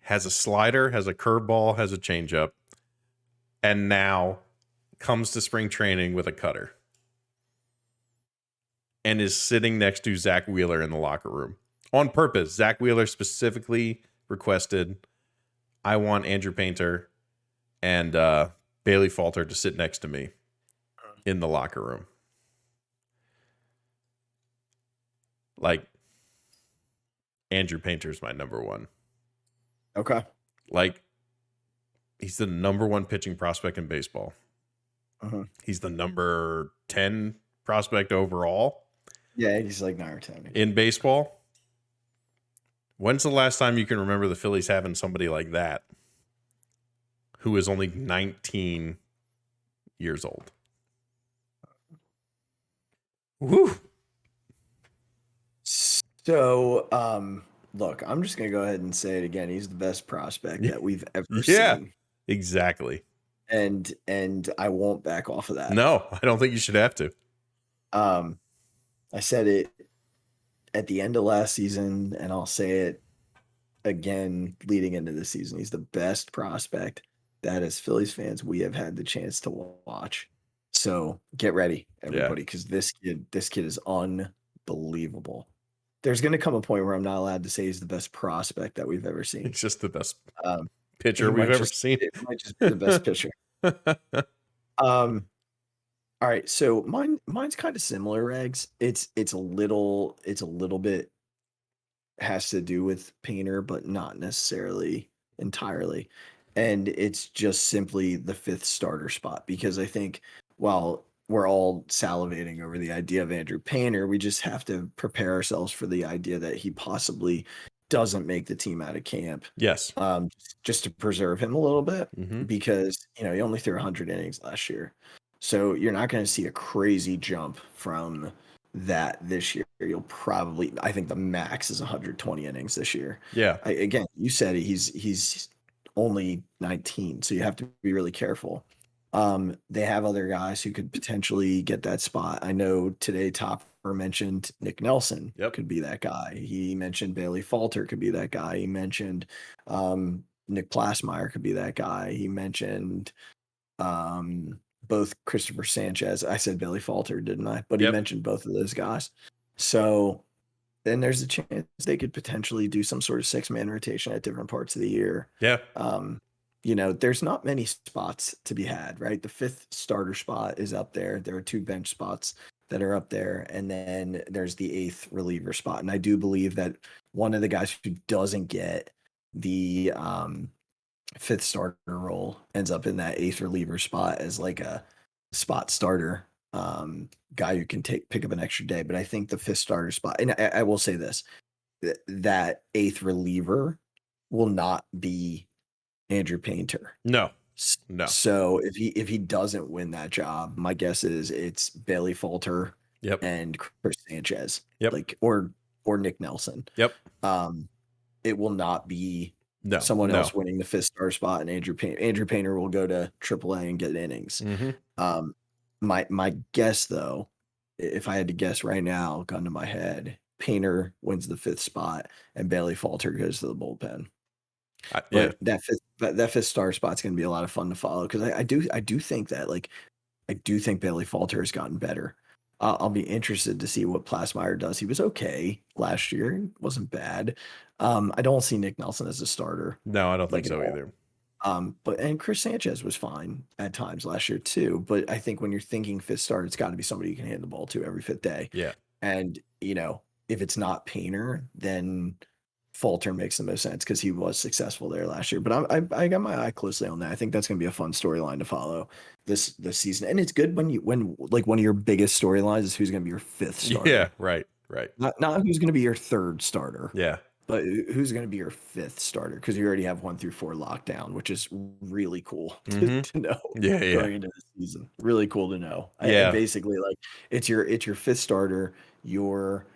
Has a slider, has a curveball, has a changeup. And now comes to spring training with a cutter. And is sitting next to Zach Wheeler in the locker room. On purpose. Zach Wheeler specifically requested, I want Andrew Painter and Bailey Falter to sit next to me in the locker room. Like, Andrew Painter's my number 1. Okay. Like, he's the number 1 pitching prospect in baseball. Uh-huh. He's the number 10 prospect overall. Yeah, he's like 9 or 10. In baseball. When's the last time you can remember the Phillies having somebody like that who is only 19 years old? Woo! So, look, I'm just going to go ahead and say it again. He's the best prospect that we've ever seen. Exactly. And I won't back off of that. No, I don't think you should have to. I said it at the end of last season, and I'll say it again leading into this season. He's the best prospect that as Phillies fans we have had the chance to watch. So get ready, everybody, because this kid is unbelievable. There's going to come a point where I'm not allowed to say he's the best prospect that we've ever seen. It's just the best pitcher we've ever seen. It might just be the best pitcher. All right, so mine's kind of similar, Regs. It's a little bit has to do with Painter, but not necessarily entirely. And it's just simply the fifth starter spot because I think while we're all salivating over the idea of Andrew Painter, we just have to prepare ourselves for the idea that he possibly doesn't make the team out of camp. Yes. Just to preserve him a little bit Mm-hmm. because he only threw 100 innings last year. So you're not going to see a crazy jump from that this year. You'll probably, I think the max is 120 innings this year. Yeah. Again, you said it, he's only 19, so you have to be really careful. They have other guys who could potentially get that spot. I know today Topper mentioned Nick Nelson could be that guy. He mentioned Bailey Falter could be that guy. He mentioned Nick Plasmeyer could be that guy. He mentioned both Christopher Sanchez. I said Bailey Falter, didn't I? But he mentioned both of those guys. So then there's a chance they could potentially do some sort of 6-man rotation at different parts of the year. Yeah. There's not many spots to be had, right? The fifth starter spot is up there. There are 2 bench spots that are up there. And then there's the 8th reliever spot. And I do believe that one of the guys who doesn't get the 5th starter role ends up in that 8th reliever spot as like a spot starter guy who can pick up an extra day. But I think the 5th starter spot, and I will say this, that 8th reliever will not be Andrew Painter. No. So if he doesn't win that job, my guess is it's Bailey Falter and Chris Sanchez. Or Nick Nelson. It will not be someone else winning the 5th star spot, and Andrew Painter. Andrew Painter will go to AAA and get innings. Mm-hmm. My guess, though, if I had to guess right now, gun to my head, Painter wins the 5th spot, and Bailey Falter goes to the bullpen. But that 5th star spot's going to be a lot of fun to follow because I do think that I do think Bailey Falter has gotten better. I'll be interested to see what Plasmeyer does. He was okay last year, wasn't bad. I don't see Nick Nelson as a starter. No, I don't think so either. And Chris Sanchez was fine at times last year too. But I think when you're thinking 5th start, it's got to be somebody you can hand the ball to every 5th day. Yeah. And if it's not Painter, then Falter makes the most sense because he was successful there last year. But I got my eye closely on that. I think that's going to be a fun storyline to follow this season. And it's good when one of your biggest storylines is who's going to be your 5th starter. Yeah, right. Not who's going to be your 3rd starter. Yeah. But who's going to be your 5th starter? Because you already have 1 through 4 lockdown, which is really cool to know. Going into the season, really cool to know. Yeah. Basically, it's your 5th starter. Your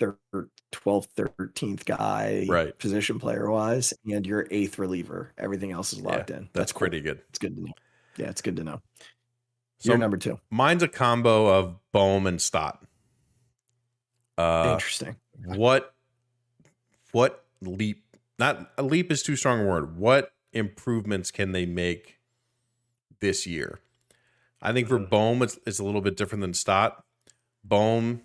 12th, 13th guy, position player wise, and your 8th reliever. Everything else is locked in. That's cool. Pretty good. It's good to know. Yeah, it's good to know. So you're number 2. Mine's a combo of Bohm and Stott. Interesting. What leap? Not a leap is too strong a word. What improvements can they make this year? I think for Bohm, it's a little bit different than Stott. Bohm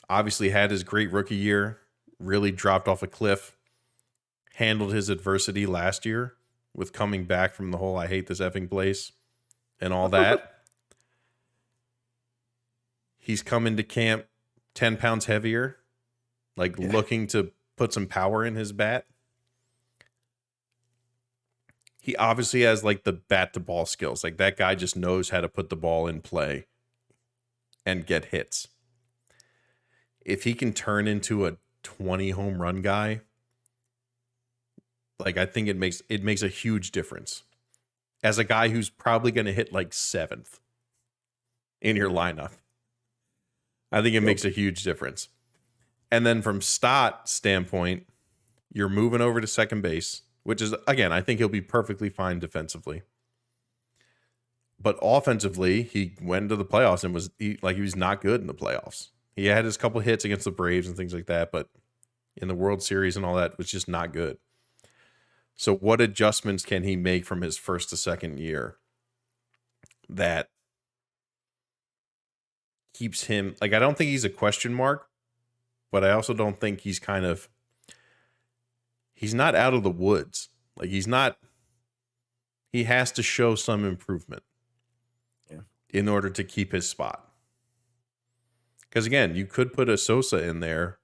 obviously had his great rookie year, really dropped off a cliff, handled his adversity last year with coming back from the whole I hate this effing place and all that. He's come into camp 10 pounds heavier, looking to put some power in his bat. He obviously has the bat to ball skills. That guy just knows how to put the ball in play and get hits. If he can turn into a 20 home run guy, I think it makes a huge difference. As a guy who's probably going to hit 7th in your lineup, I think it makes a huge difference. And then from Stott's standpoint, you're moving over to second base, which is, again, I think he'll be perfectly fine defensively. But offensively, he went to the playoffs and he was not good in the playoffs. He had his couple hits against the Braves and things like that, but in the World Series and all that was just not good. So what adjustments can he make from his first to second year that keeps him, I don't think he's a question mark, but I also don't think he's not out of the woods. He has to show some improvement in order to keep his spot. Because again, you could put a Sosa in there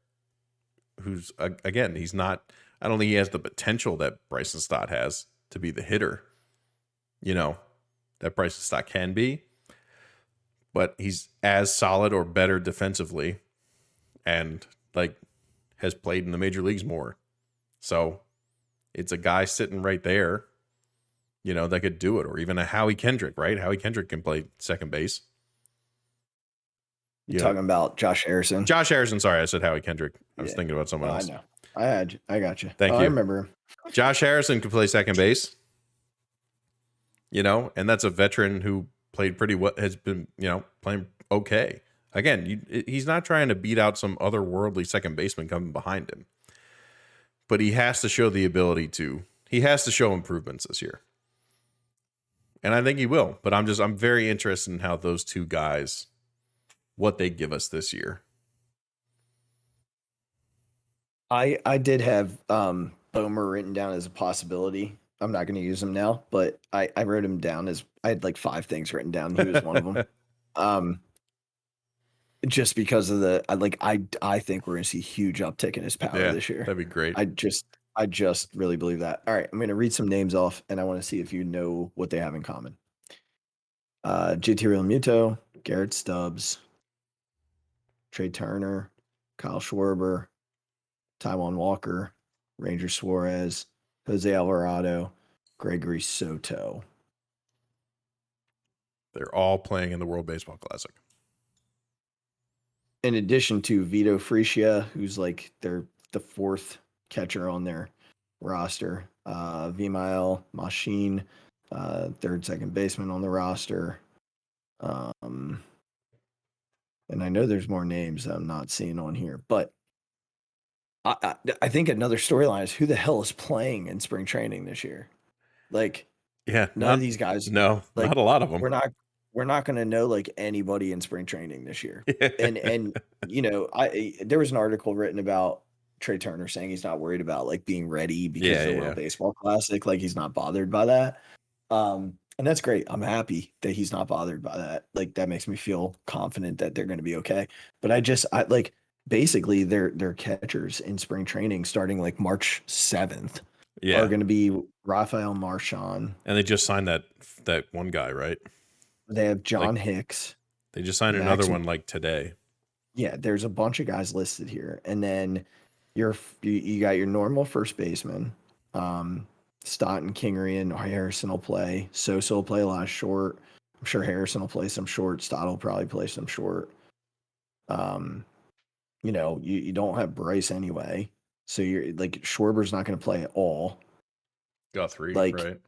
who's again, he's not. I don't think he has the potential that Bryson Stott has to be the hitter. That Bryson Stott can be, but he's as solid or better defensively, and like has played in the major leagues more. So it's a guy sitting right there, that could do it, or even a Howie Kendrick, right? Howie Kendrick can play second base. You're talking about Josh Harrison? Josh Harrison, sorry, I said Howie Kendrick. I was thinking about someone else. I know. I got you. Thank you. I remember. Josh Harrison could play second base, and that's a veteran who played pretty well, has been, playing okay. Again, he's not trying to beat out some otherworldly second baseman coming behind him, but he has to show the ability to. He has to show improvements this year, and I think he will. But I'm very interested in how those two guys, what they give us this year. I did have Bomer written down as a possibility. I'm not going to use him now, but I wrote him down as I had like 5 things written down. He was one of them. Just because of I think we're going to see huge uptick in his power this year. That'd be great. I just really believe that. All right, I'm going to read some names off, and I want to see if you know what they have in common. JT Realmuto, Garrett Stubbs, Trey Turner, Kyle Schwarber, Taijuan Walker, Ranger Suarez, Jose Alvarado, Gregory Soto. They're all playing in the World Baseball Classic. In addition to Vito Frischia, who's like the 4th catcher on their roster, Vimael Machine, 3rd second baseman on the roster. And I know there's more names that I'm not seeing on here, but I think another storyline is who the hell is playing in spring training this year. Like, none of these guys. No, like, not a lot of them. We're not going to know like anybody in spring training this year. And there was an article written about Trey Turner saying he's not worried about like being ready because of the World Baseball Classic. Like he's not bothered by that. And that's great. I'm happy that he's not bothered by that. Like that makes me feel confident that they're going to be okay. But I like basically their catchers in spring training starting like March 7th are going to be Rafael Marchand. And they just signed that one guy, right? They have John Hicks. They just signed another one like today. Yeah, there's a bunch of guys listed here. And then you got your normal first baseman. Stott and Kingery and Harrison will play. Sosa will play a lot of short. I'm sure Harrison will play some short. Stott will probably play some short. You don't have Bryce anyway. So you're like Schwarber's not going to play at all. Guthrie, like, right?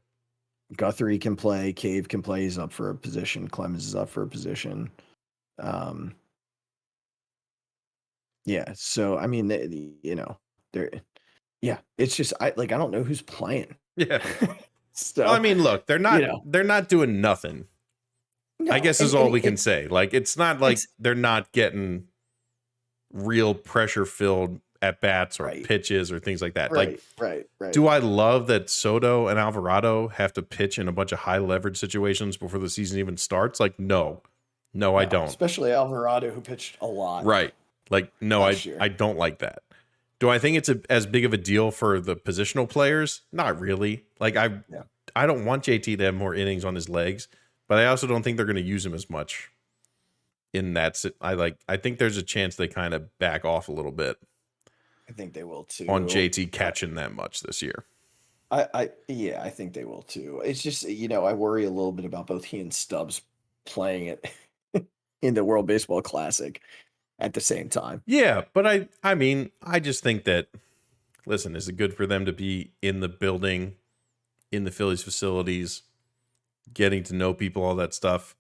Guthrie can play, Cave can play, he's up for a position, Clemens is up for a position. So I mean, it's just I don't know who's playing. Yeah. So I mean, look, they're not doing nothing. No, I guess is all we can say. Like it's not like they're not getting real pressure filled at bats or pitches or things like that. Right. Do I love that Soto and Alvarado have to pitch in a bunch of high leverage situations before the season even starts? Like, no, I don't. Especially Alvarado, who pitched a lot. Right. Like, no, I don't like that. Do I think it's as big of a deal for the positional players? Not really. Like, I don't want JT to have more innings on his legs, but I also don't think they're going to use him as much in that. I think there's a chance they kind of back off a little bit. I think they will too. On JT catching that much this year. I think they will too. It's just, I worry a little bit about both he and Stubbs playing it in the World Baseball Classic at the same time. Yeah, but I mean, I just think that, listen, is it good for them to be in the building, in the Phillies facilities, getting to know people, all that stuff?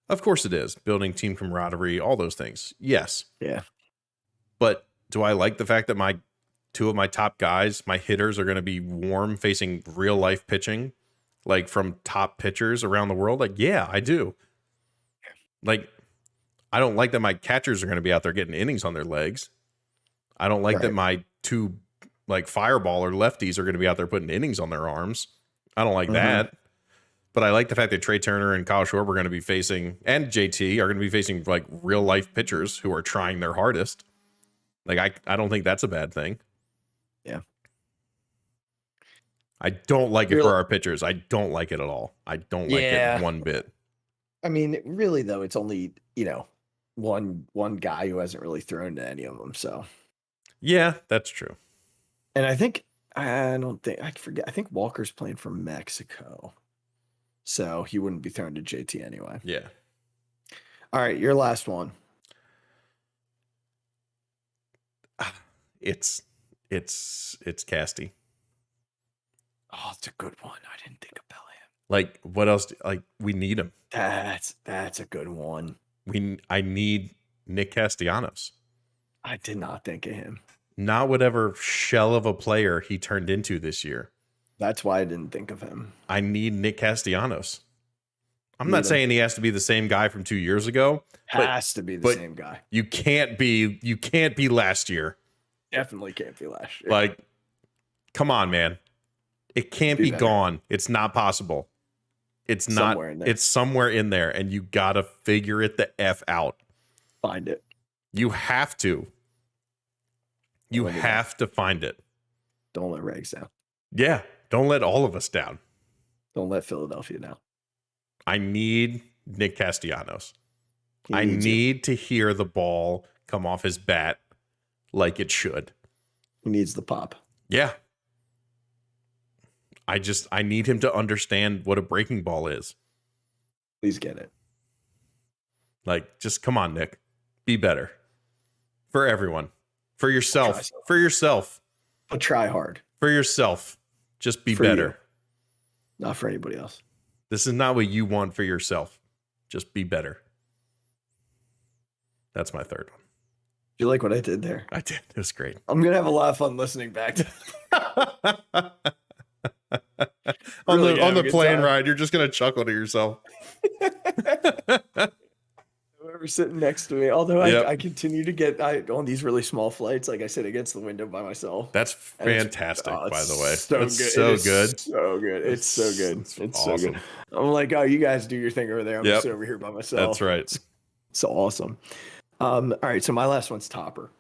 Of course it is. Building team camaraderie, all those things. Yes. Yeah. But do I like the fact that two of my top guys, my hitters, are going to be warm facing real life pitching, like from top pitchers around the world? Like, yeah, I do. Like, I don't like that my catchers are going to be out there getting innings on their legs. I don't like that my two like fireballer lefties are going to be out there putting innings on their arms. I don't like that. But I like the fact that Trey Turner and Kyle Schwarber are going to be facing, and JT are going to be facing like real life pitchers who are trying their hardest. Like I don't think that's a bad thing. Yeah. I don't like it You're- for our pitchers. I don't like it at all. I don't like Yeah. it one bit. I mean, really though, it's only, one guy who hasn't really thrown to any of them. So, Yeah, that's true. and I think Walker's playing for Mexico. So he wouldn't be thrown to JT anyway. Yeah. All right, your last one. It's Casty. Oh, it's a good one. I didn't think about him. Like, what else? We need him. That's a good one. I need Nick Castellanos. I did not think of him. Not whatever shell of a player he turned into this year. That's why I didn't think of him. I need Nick Castellanos. I'm Need not him. saying he has to be the same guy from 2 years ago. Has to be the same guy. You can't be last year. Definitely can't be last year. Like, come on, man. It can't be better. gone. It's not possible. It's not. Somewhere in there. It's somewhere in there, and you gotta figure it the F out. Find it. You have to. You have to find it. Don't let Regz down. Yeah. Don't let all of us down. Don't let Philadelphia down. I need Nick Castellanos. He I needs you. need to hear the ball come off his bat like it should. He needs the pop. Yeah. I need him to understand what a breaking ball is. Please get it. Like, just come on, Nick. Be better. For everyone. For yourself. For yourself. But try hard. For yourself. Just be For better. You. Not for anybody else. This is not what you want for yourself. Just be better. That's my third one. Do you like what I did there? I did. It was great. I'm going to have a lot of fun listening back to on Really the good plane time. ride, you're just gonna chuckle to yourself. whoever's sitting next to me. Although Yep. I continue to get on these really small flights, like I sit against the window by myself. That's And it's- fantastic, oh, by it's the way. So That's good. so It is good. So good. It's so good. It's It's awesome. so good. I'm like, oh, you guys do your thing over there. I'm Yep. just over here by myself. That's right. It's so awesome. All right. So my last one's Topper.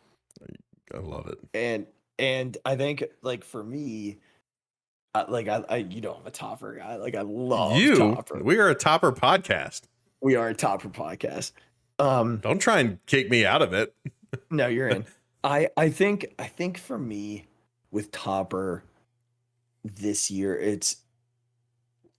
I love it. And I think, like, for me, I'm a Topper guy. Like, I love Topper. We are a Topper podcast. We are a Topper podcast. Don't try and kick me out of it. No, you're in. I think for me with Topper this year,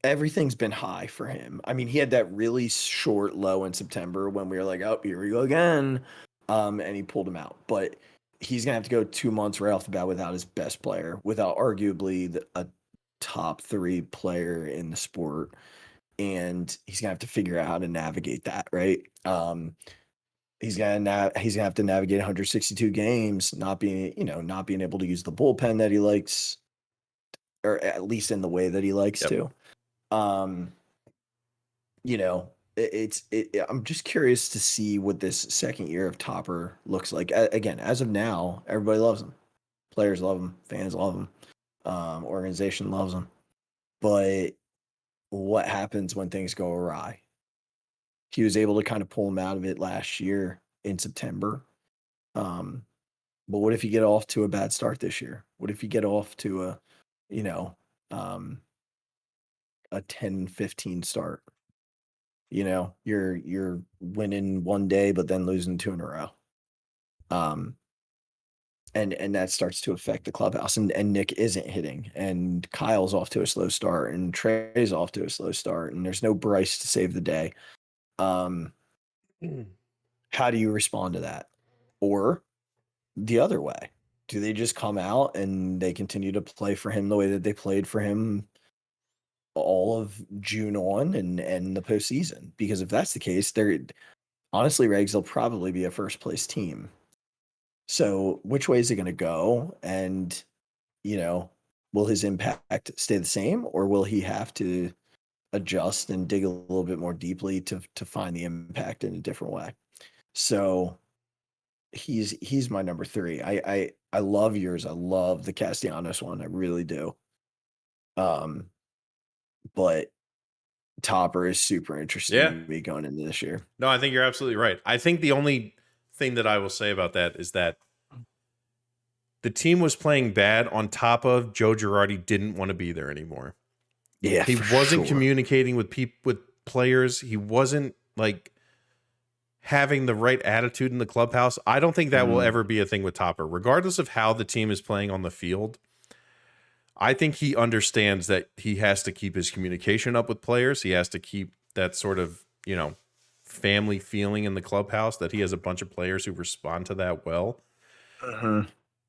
everything's been high for him. I mean, he had that really short low in September when we were like, oh, here we go again. And he pulled him out. But he's gonna have to go 2 months right off the bat without his best player, without arguably a top 3 player in the sport. And he's gonna have to figure out how to navigate that, right? He's gonna have to navigate 162 games, not being able to use the bullpen that he likes, or at least in the way that he likes to. I'm just curious to see what this second year of Topper looks like. Again, as of now, everybody loves him. Players love him. Fans love him. Organization loves him. But what happens when things go awry? He was able to kind of pull him out of it last year in September. But what if you get off to a bad start this year? What if you get off to a 10-15 start? You're winning one day, but then losing 2 in a row. And that starts to affect the clubhouse. And Nick isn't hitting, and Kyle's off to a slow start, and Trey's off to a slow start, and there's no Bryce to save the day. How do you respond to that? Or the other way, do they just come out and they continue to play for him the way that they played for him all of June on and the postseason? Because if that's the case, honestly, Regz, they'll probably be a first place team. So which way is it going to go? And, will his impact stay the same, or will he have to adjust and dig a little bit more deeply to find the impact in a different way? So he's my number 3. I love yours. I love the Castellanos one. I really do. But Topper is super interesting to me going into this year. No, I think you're absolutely right. I think the only thing that I will say about that is that the team was playing bad on top of Joe Girardi didn't want to be there anymore. Yeah, He for wasn't sure. communicating with players. He wasn't like having the right attitude in the clubhouse. I don't think that will ever be a thing with Topper, regardless of how the team is playing on the field. I think he understands that he has to keep his communication up with players. He has to keep that sort of, family feeling in the clubhouse, that he has a bunch of players who respond to that well.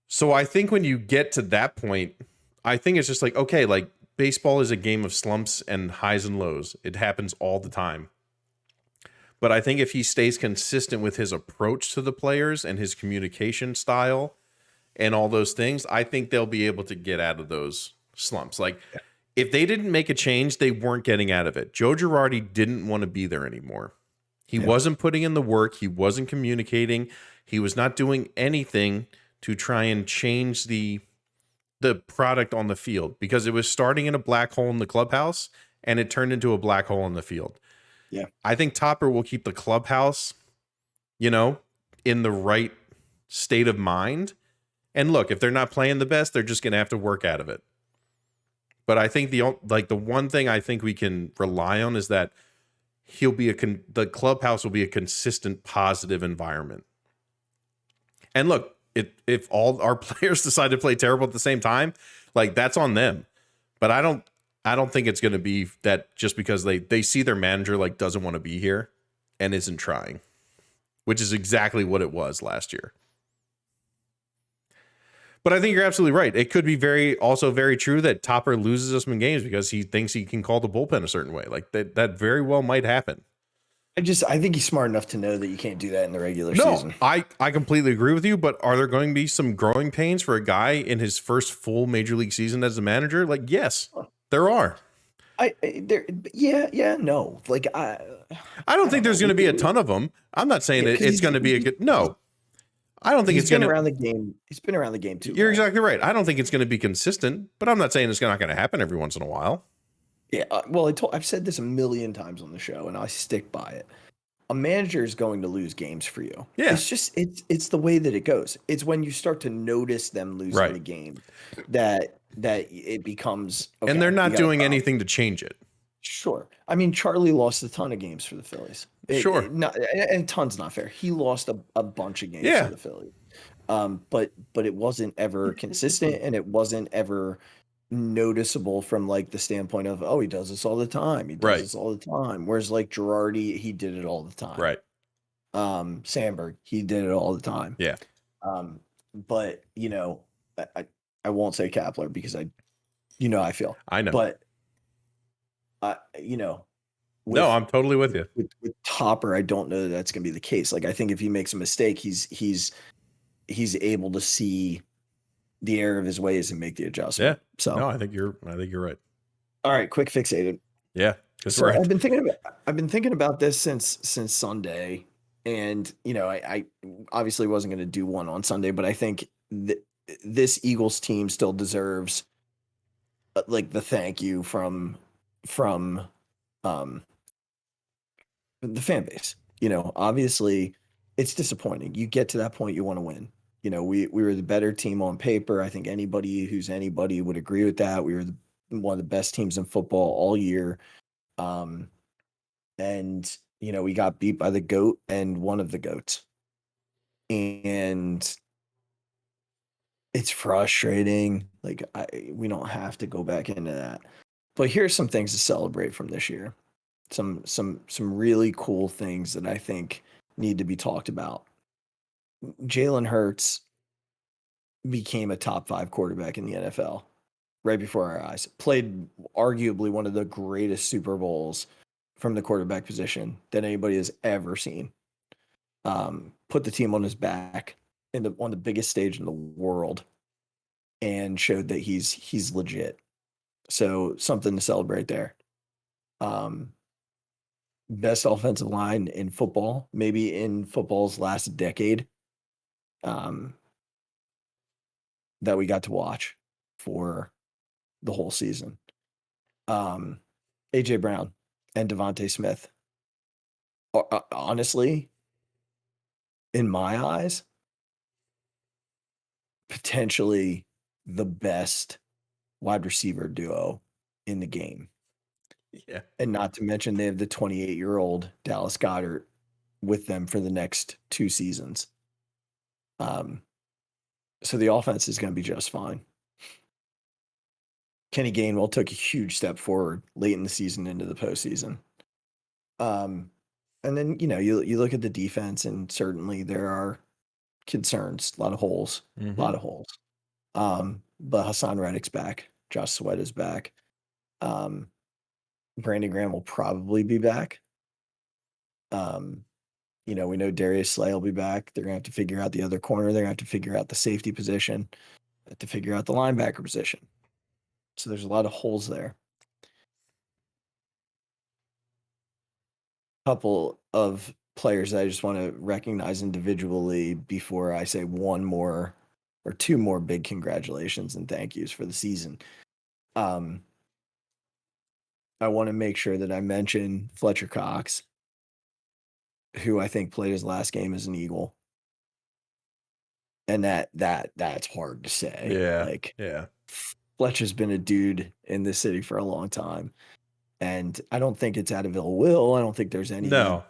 So I think when you get to that point, I think it's just like, okay, like baseball is a game of slumps and highs and lows. It happens all the time. But I think if he stays consistent with his approach to the players and his communication style and all those things, I think they'll be able to get out of those slumps. Like if they didn't make a change, they weren't getting out of it. Joe Girardi didn't want to be there anymore. He wasn't putting in the work. He wasn't communicating. He was not doing anything to try and change the product on the field, because it was starting in a black hole in the clubhouse and it turned into a black hole in the field. Yeah. I think Topper will keep the clubhouse, in the right state of mind. And look, if they're not playing the best, they're just going to have to work out of it. But I think the one thing I think we can rely on is that he'll be the clubhouse will be a consistent positive environment. And look, if all our players decide to play terrible at the same time, like that's on them. But I don't think it's going to be that just because they see their manager like doesn't want to be here and isn't trying, which is exactly what it was last year. But I think you're absolutely right. It could be also very true that Topper loses us some games because he thinks he can call the bullpen a certain way. Like that very well might happen. I think he's smart enough to know that you can't do that in the regular season. I completely agree with you, but are there going to be some growing pains for a guy in his first full major league season as a manager? Like, yes, there are. No. Like I don't think there's going to be a ton of them. I'm not saying that it's going to be a good, no. I don't think it's going to around the game. He's been around the game too. You're exactly right. I don't think it's going to be consistent, but I'm not saying it's not going to happen every once in a while. Yeah, well, I've said this a million times on the show, and I stick by it. A manager is going to lose games for you. Yeah. It's just it's the way that it goes. It's when you start to notice them losing the game that it becomes okay, and they're not doing anything to change it. Sure. I mean, Charlie lost a ton of games for the Phillies. And tons not fair. He lost a bunch of games for the Phillies. But it wasn't ever consistent, and it wasn't ever noticeable from like the standpoint of, oh, he does this all the time. He does this all the time. Whereas like Girardi, he did it all the time. Right. Sandberg, he did it all the time. Yeah. But I won't say Kapler because I feel. I know. But no, I'm totally with you. With Topper, I don't know that that's going to be the case. Like I think if he makes a mistake, he's able to see the error of his ways and make the adjustment. Yeah. So no, I think you're right. All right, quick Phixated. Yeah. So I've been thinking about this since Sunday, and I obviously wasn't going to do one on Sunday, but I think this Eagles team still deserves like the thank you from the fan base. Obviously it's disappointing. You get to that point, you want to win. We were the better team on paper. I think anybody would agree with that. We were one of the best teams in football all year. And we got beat by the GOAT and one of the GOATs. And it's frustrating. Like we don't have to go back into that. But here's some things to celebrate from this year. Some really cool things that I think need to be talked about. Jalen Hurts became a top 5 quarterback in the NFL right before our eyes. Played arguably one of the greatest Super Bowls from the quarterback position that anybody has ever seen. Put the team on his back on the biggest stage in the world and showed that he's legit. So something to celebrate there. Best offensive line in football, maybe in football's last decade, that we got to watch for the whole season. AJ Brown and Devontae Smith. Honestly, in my eyes, potentially the best wide receiver duo in the game. Yeah. And not to mention they have the 28-year-old Dallas Goedert with them for the next 2 seasons. So the offense is going to be just fine. Kenny Gainwell took a huge step forward late in the season into the postseason. And then, you look at the defense, and certainly there are concerns, a lot of holes, a lot of holes. But Hassan Reddick's back. Josh Sweat is back. Brandon Graham will probably be back. We know Darius Slay will be back. They're going to have to figure out the other corner. They're going to have to figure out the safety position. Have to figure out the linebacker position. So there's a lot of holes there. Couple of players that I just want to recognize individually before I say one more or two more big congratulations and thank yous for the season. I want to make sure that I mention Fletcher Cox, who I think played his last game as an Eagle. And that's hard to say. Yeah. Fletcher's been a dude in this city for a long time. And I don't think it's out of ill will. I don't think there's any No.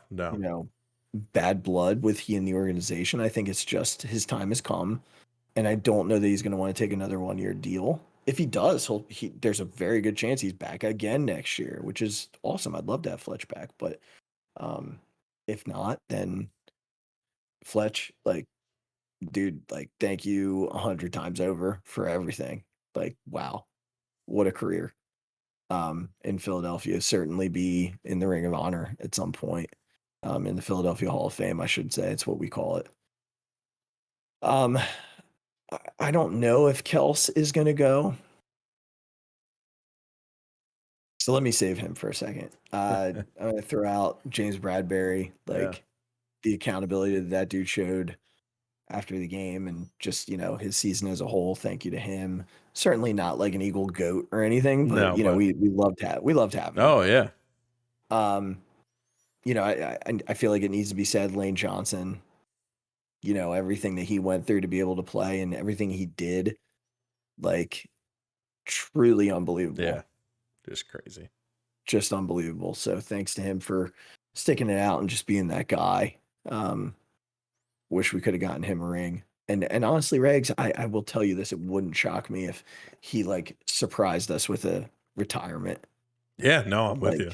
bad blood with he and the organization. I think it's just his time has come. And I don't know that he's going to want to take another 1-year deal. If he does, there's a very good chance he's back again next year, which is awesome. I'd love to have Fletch back. But if not, then Fletch, dude, thank you 100 times over for everything. Wow, what a career. In Philadelphia, certainly be in the Ring of Honor at some point. In the Philadelphia Hall of Fame, I should say. It's what we call it. I don't know if Kels is going to go. So let me save him for a second. I'm going to throw out James Bradbury, the accountability that dude showed after the game and just, his season as a whole. Thank you to him. Certainly not like an Eagle GOAT or anything, but, we loved having him. Oh, yeah. I feel like it needs to be said, Lane Johnson, everything that he went through to be able to play and everything he did, truly unbelievable. Yeah. Just crazy. Just unbelievable. So thanks to him for sticking it out and just being that guy. Wish we could have gotten him a ring. And honestly, Regz, I will tell you this, it wouldn't shock me if he surprised us with a retirement. Yeah, no, I'm with you.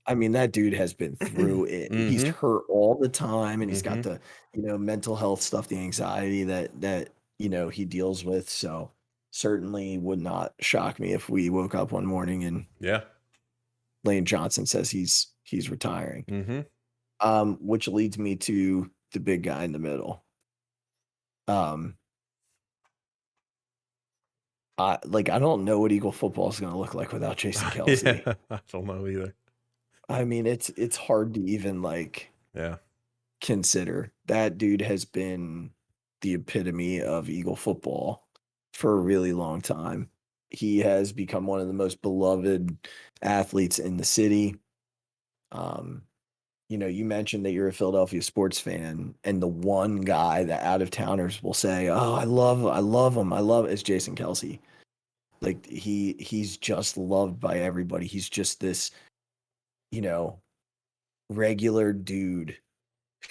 I mean, that dude has been through it. He's hurt all the time, and he's got the, mental health stuff, the anxiety that he deals with. So certainly would not shock me if we woke up one morning and Lane Johnson says he's retiring. Which leads me to the big guy in the middle. I don't know what Eagle football is going to look like without Jason Kelce. Yeah, I don't know either. I mean, it's hard to even consider. That dude has been the epitome of Eagle football for a really long time. He has become one of the most beloved athletes in the city. You mentioned that you're a Philadelphia sports fan, and the one guy that out-of-towners will say, "Oh, I love him, is Jason Kelce." He's just loved by everybody. He's just this, regular dude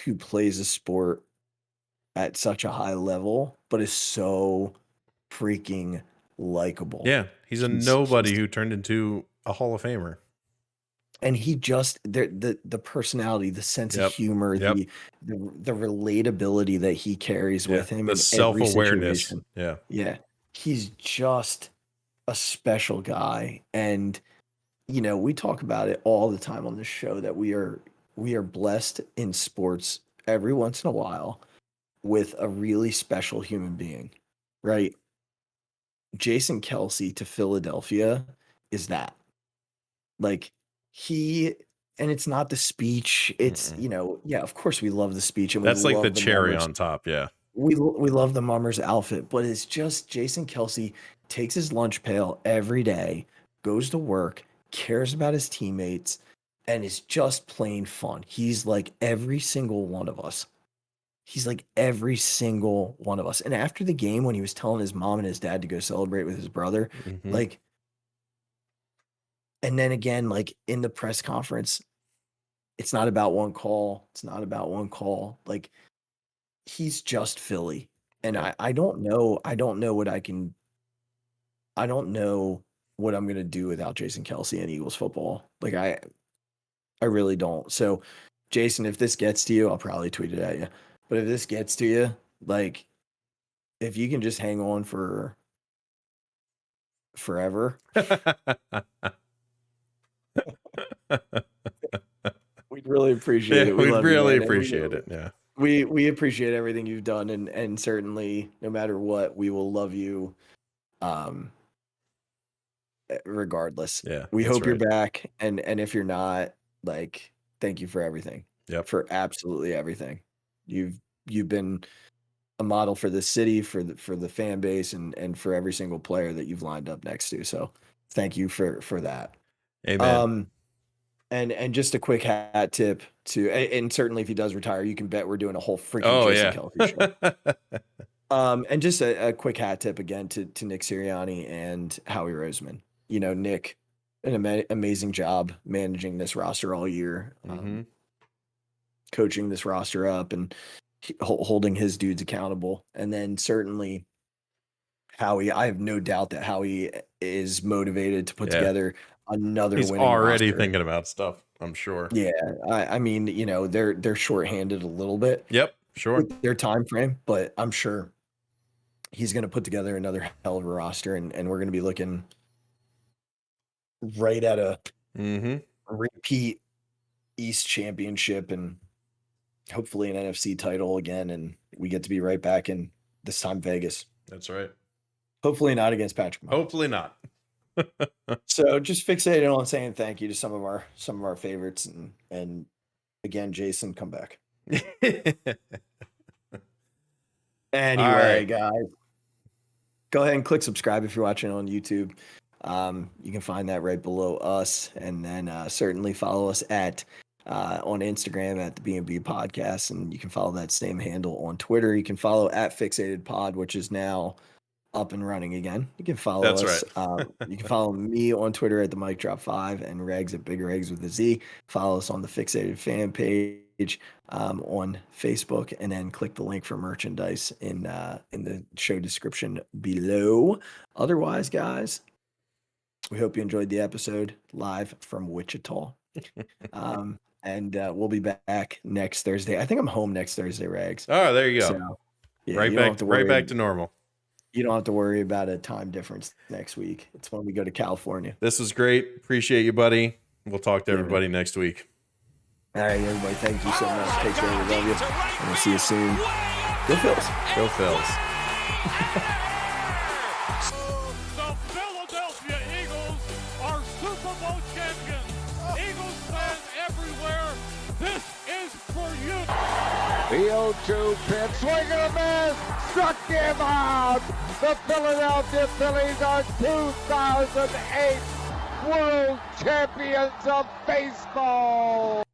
who plays a sport at such a high level, but is so freaking likable. Yeah, he's a nobody who turned into a Hall of Famer. And he just the personality, the sense of humor, the relatability that he carries with him, the in self-awareness. Every situation. Yeah, he's just a special guy, and we talk about it all the time on this show that we are blessed in sports every once in a while with a really special human being, right? Jason Kelce to Philadelphia is that. And it's not the speech. It's, of course we love the speech. And that's like the cherry on top. Yeah. We love the Mummers outfit, but it's just Jason Kelce takes his lunch pail every day, goes to work, cares about his teammates, and is just plain fun. He's like every single one of us. he's like every single one of us. And after the game, when he was telling his mom and his dad to go celebrate with his brother, like, and then again, like in the press conference, it's not about one call. It's not about one call. Like, he's just Philly. And I don't know. I don't know what I'm gonna do without Jason Kelsey and Eagles football. Like, I really don't. So, Jason, if this gets to you, I'll probably tweet it at you. But if this gets to you, like, if you can just hang on for forever, we'd really appreciate it. We we'd love really you, man. appreciate it. Yeah. We appreciate everything you've done, and certainly, no matter what, we will love you regardless. Yeah. We that's hope you're right. back, and if you're not, like, thank you for everything. Yep. For absolutely everything. You've been a model for the city, for the fan base, and for every single player that you've lined up next to. So thank you for that. Amen. And just a quick hat tip to, and certainly if he does retire, you can bet we're doing a whole freaking Jason Kelsey show. And just a quick hat tip again to Nick Sirianni and Howie Roseman. You know, Nick, an amazing job managing this roster all year, coaching this roster up and holding his dudes accountable. And then certainly Howie, I have no doubt that Howie is motivated to put together another He's winning already roster. thinking about stuff, I'm sure. Yeah, I mean, you know, they're shorthanded a little bit. Yep, sure. With their time frame, but I'm sure he's going to put together another hell of a roster, and we're going to be looking right at a repeat East championship and hopefully an NFC title again, and we get to be right back in, this time, Vegas. That's right. Hopefully not against Patrick Mahomes. Hopefully not. So just fixated on saying thank you to some of our favorites, and again, Jason, come back. Anyway, guys, go ahead and click subscribe if you're watching on YouTube. You can find that right below us, and then certainly follow us on Instagram at the B&B Podcast, and you can follow that same handle on Twitter. You can follow at Phixated Pod, which is now up and running again. You can follow us. Right. You can follow me on Twitter at the Mic Drop 5 and Regz at Bigger Eggs with a Z. Follow us on the Phixated fan page on Facebook, and then click the link for merchandise in the show description below. Otherwise, guys, we hope you enjoyed the episode live from Wichita. And we'll be back next Thursday. I think I'm home next Thursday, Regz. Oh, there you go. So, yeah, right back to normal. You don't have to worry about a time difference next week. It's when we go to California. This was great. Appreciate you, buddy. We'll talk to everybody next week. All right, everybody. Thank you so much. Take care. We love you. And we'll see you soon. Go Phillies. Go Phillies. The Philadelphia Eagles are Super Bowl champions. Eagles fans everywhere, this is for you. The 0-2 pitch, swing and a miss, struck him out. The Philadelphia Phillies are 2008 World Champions of Baseball.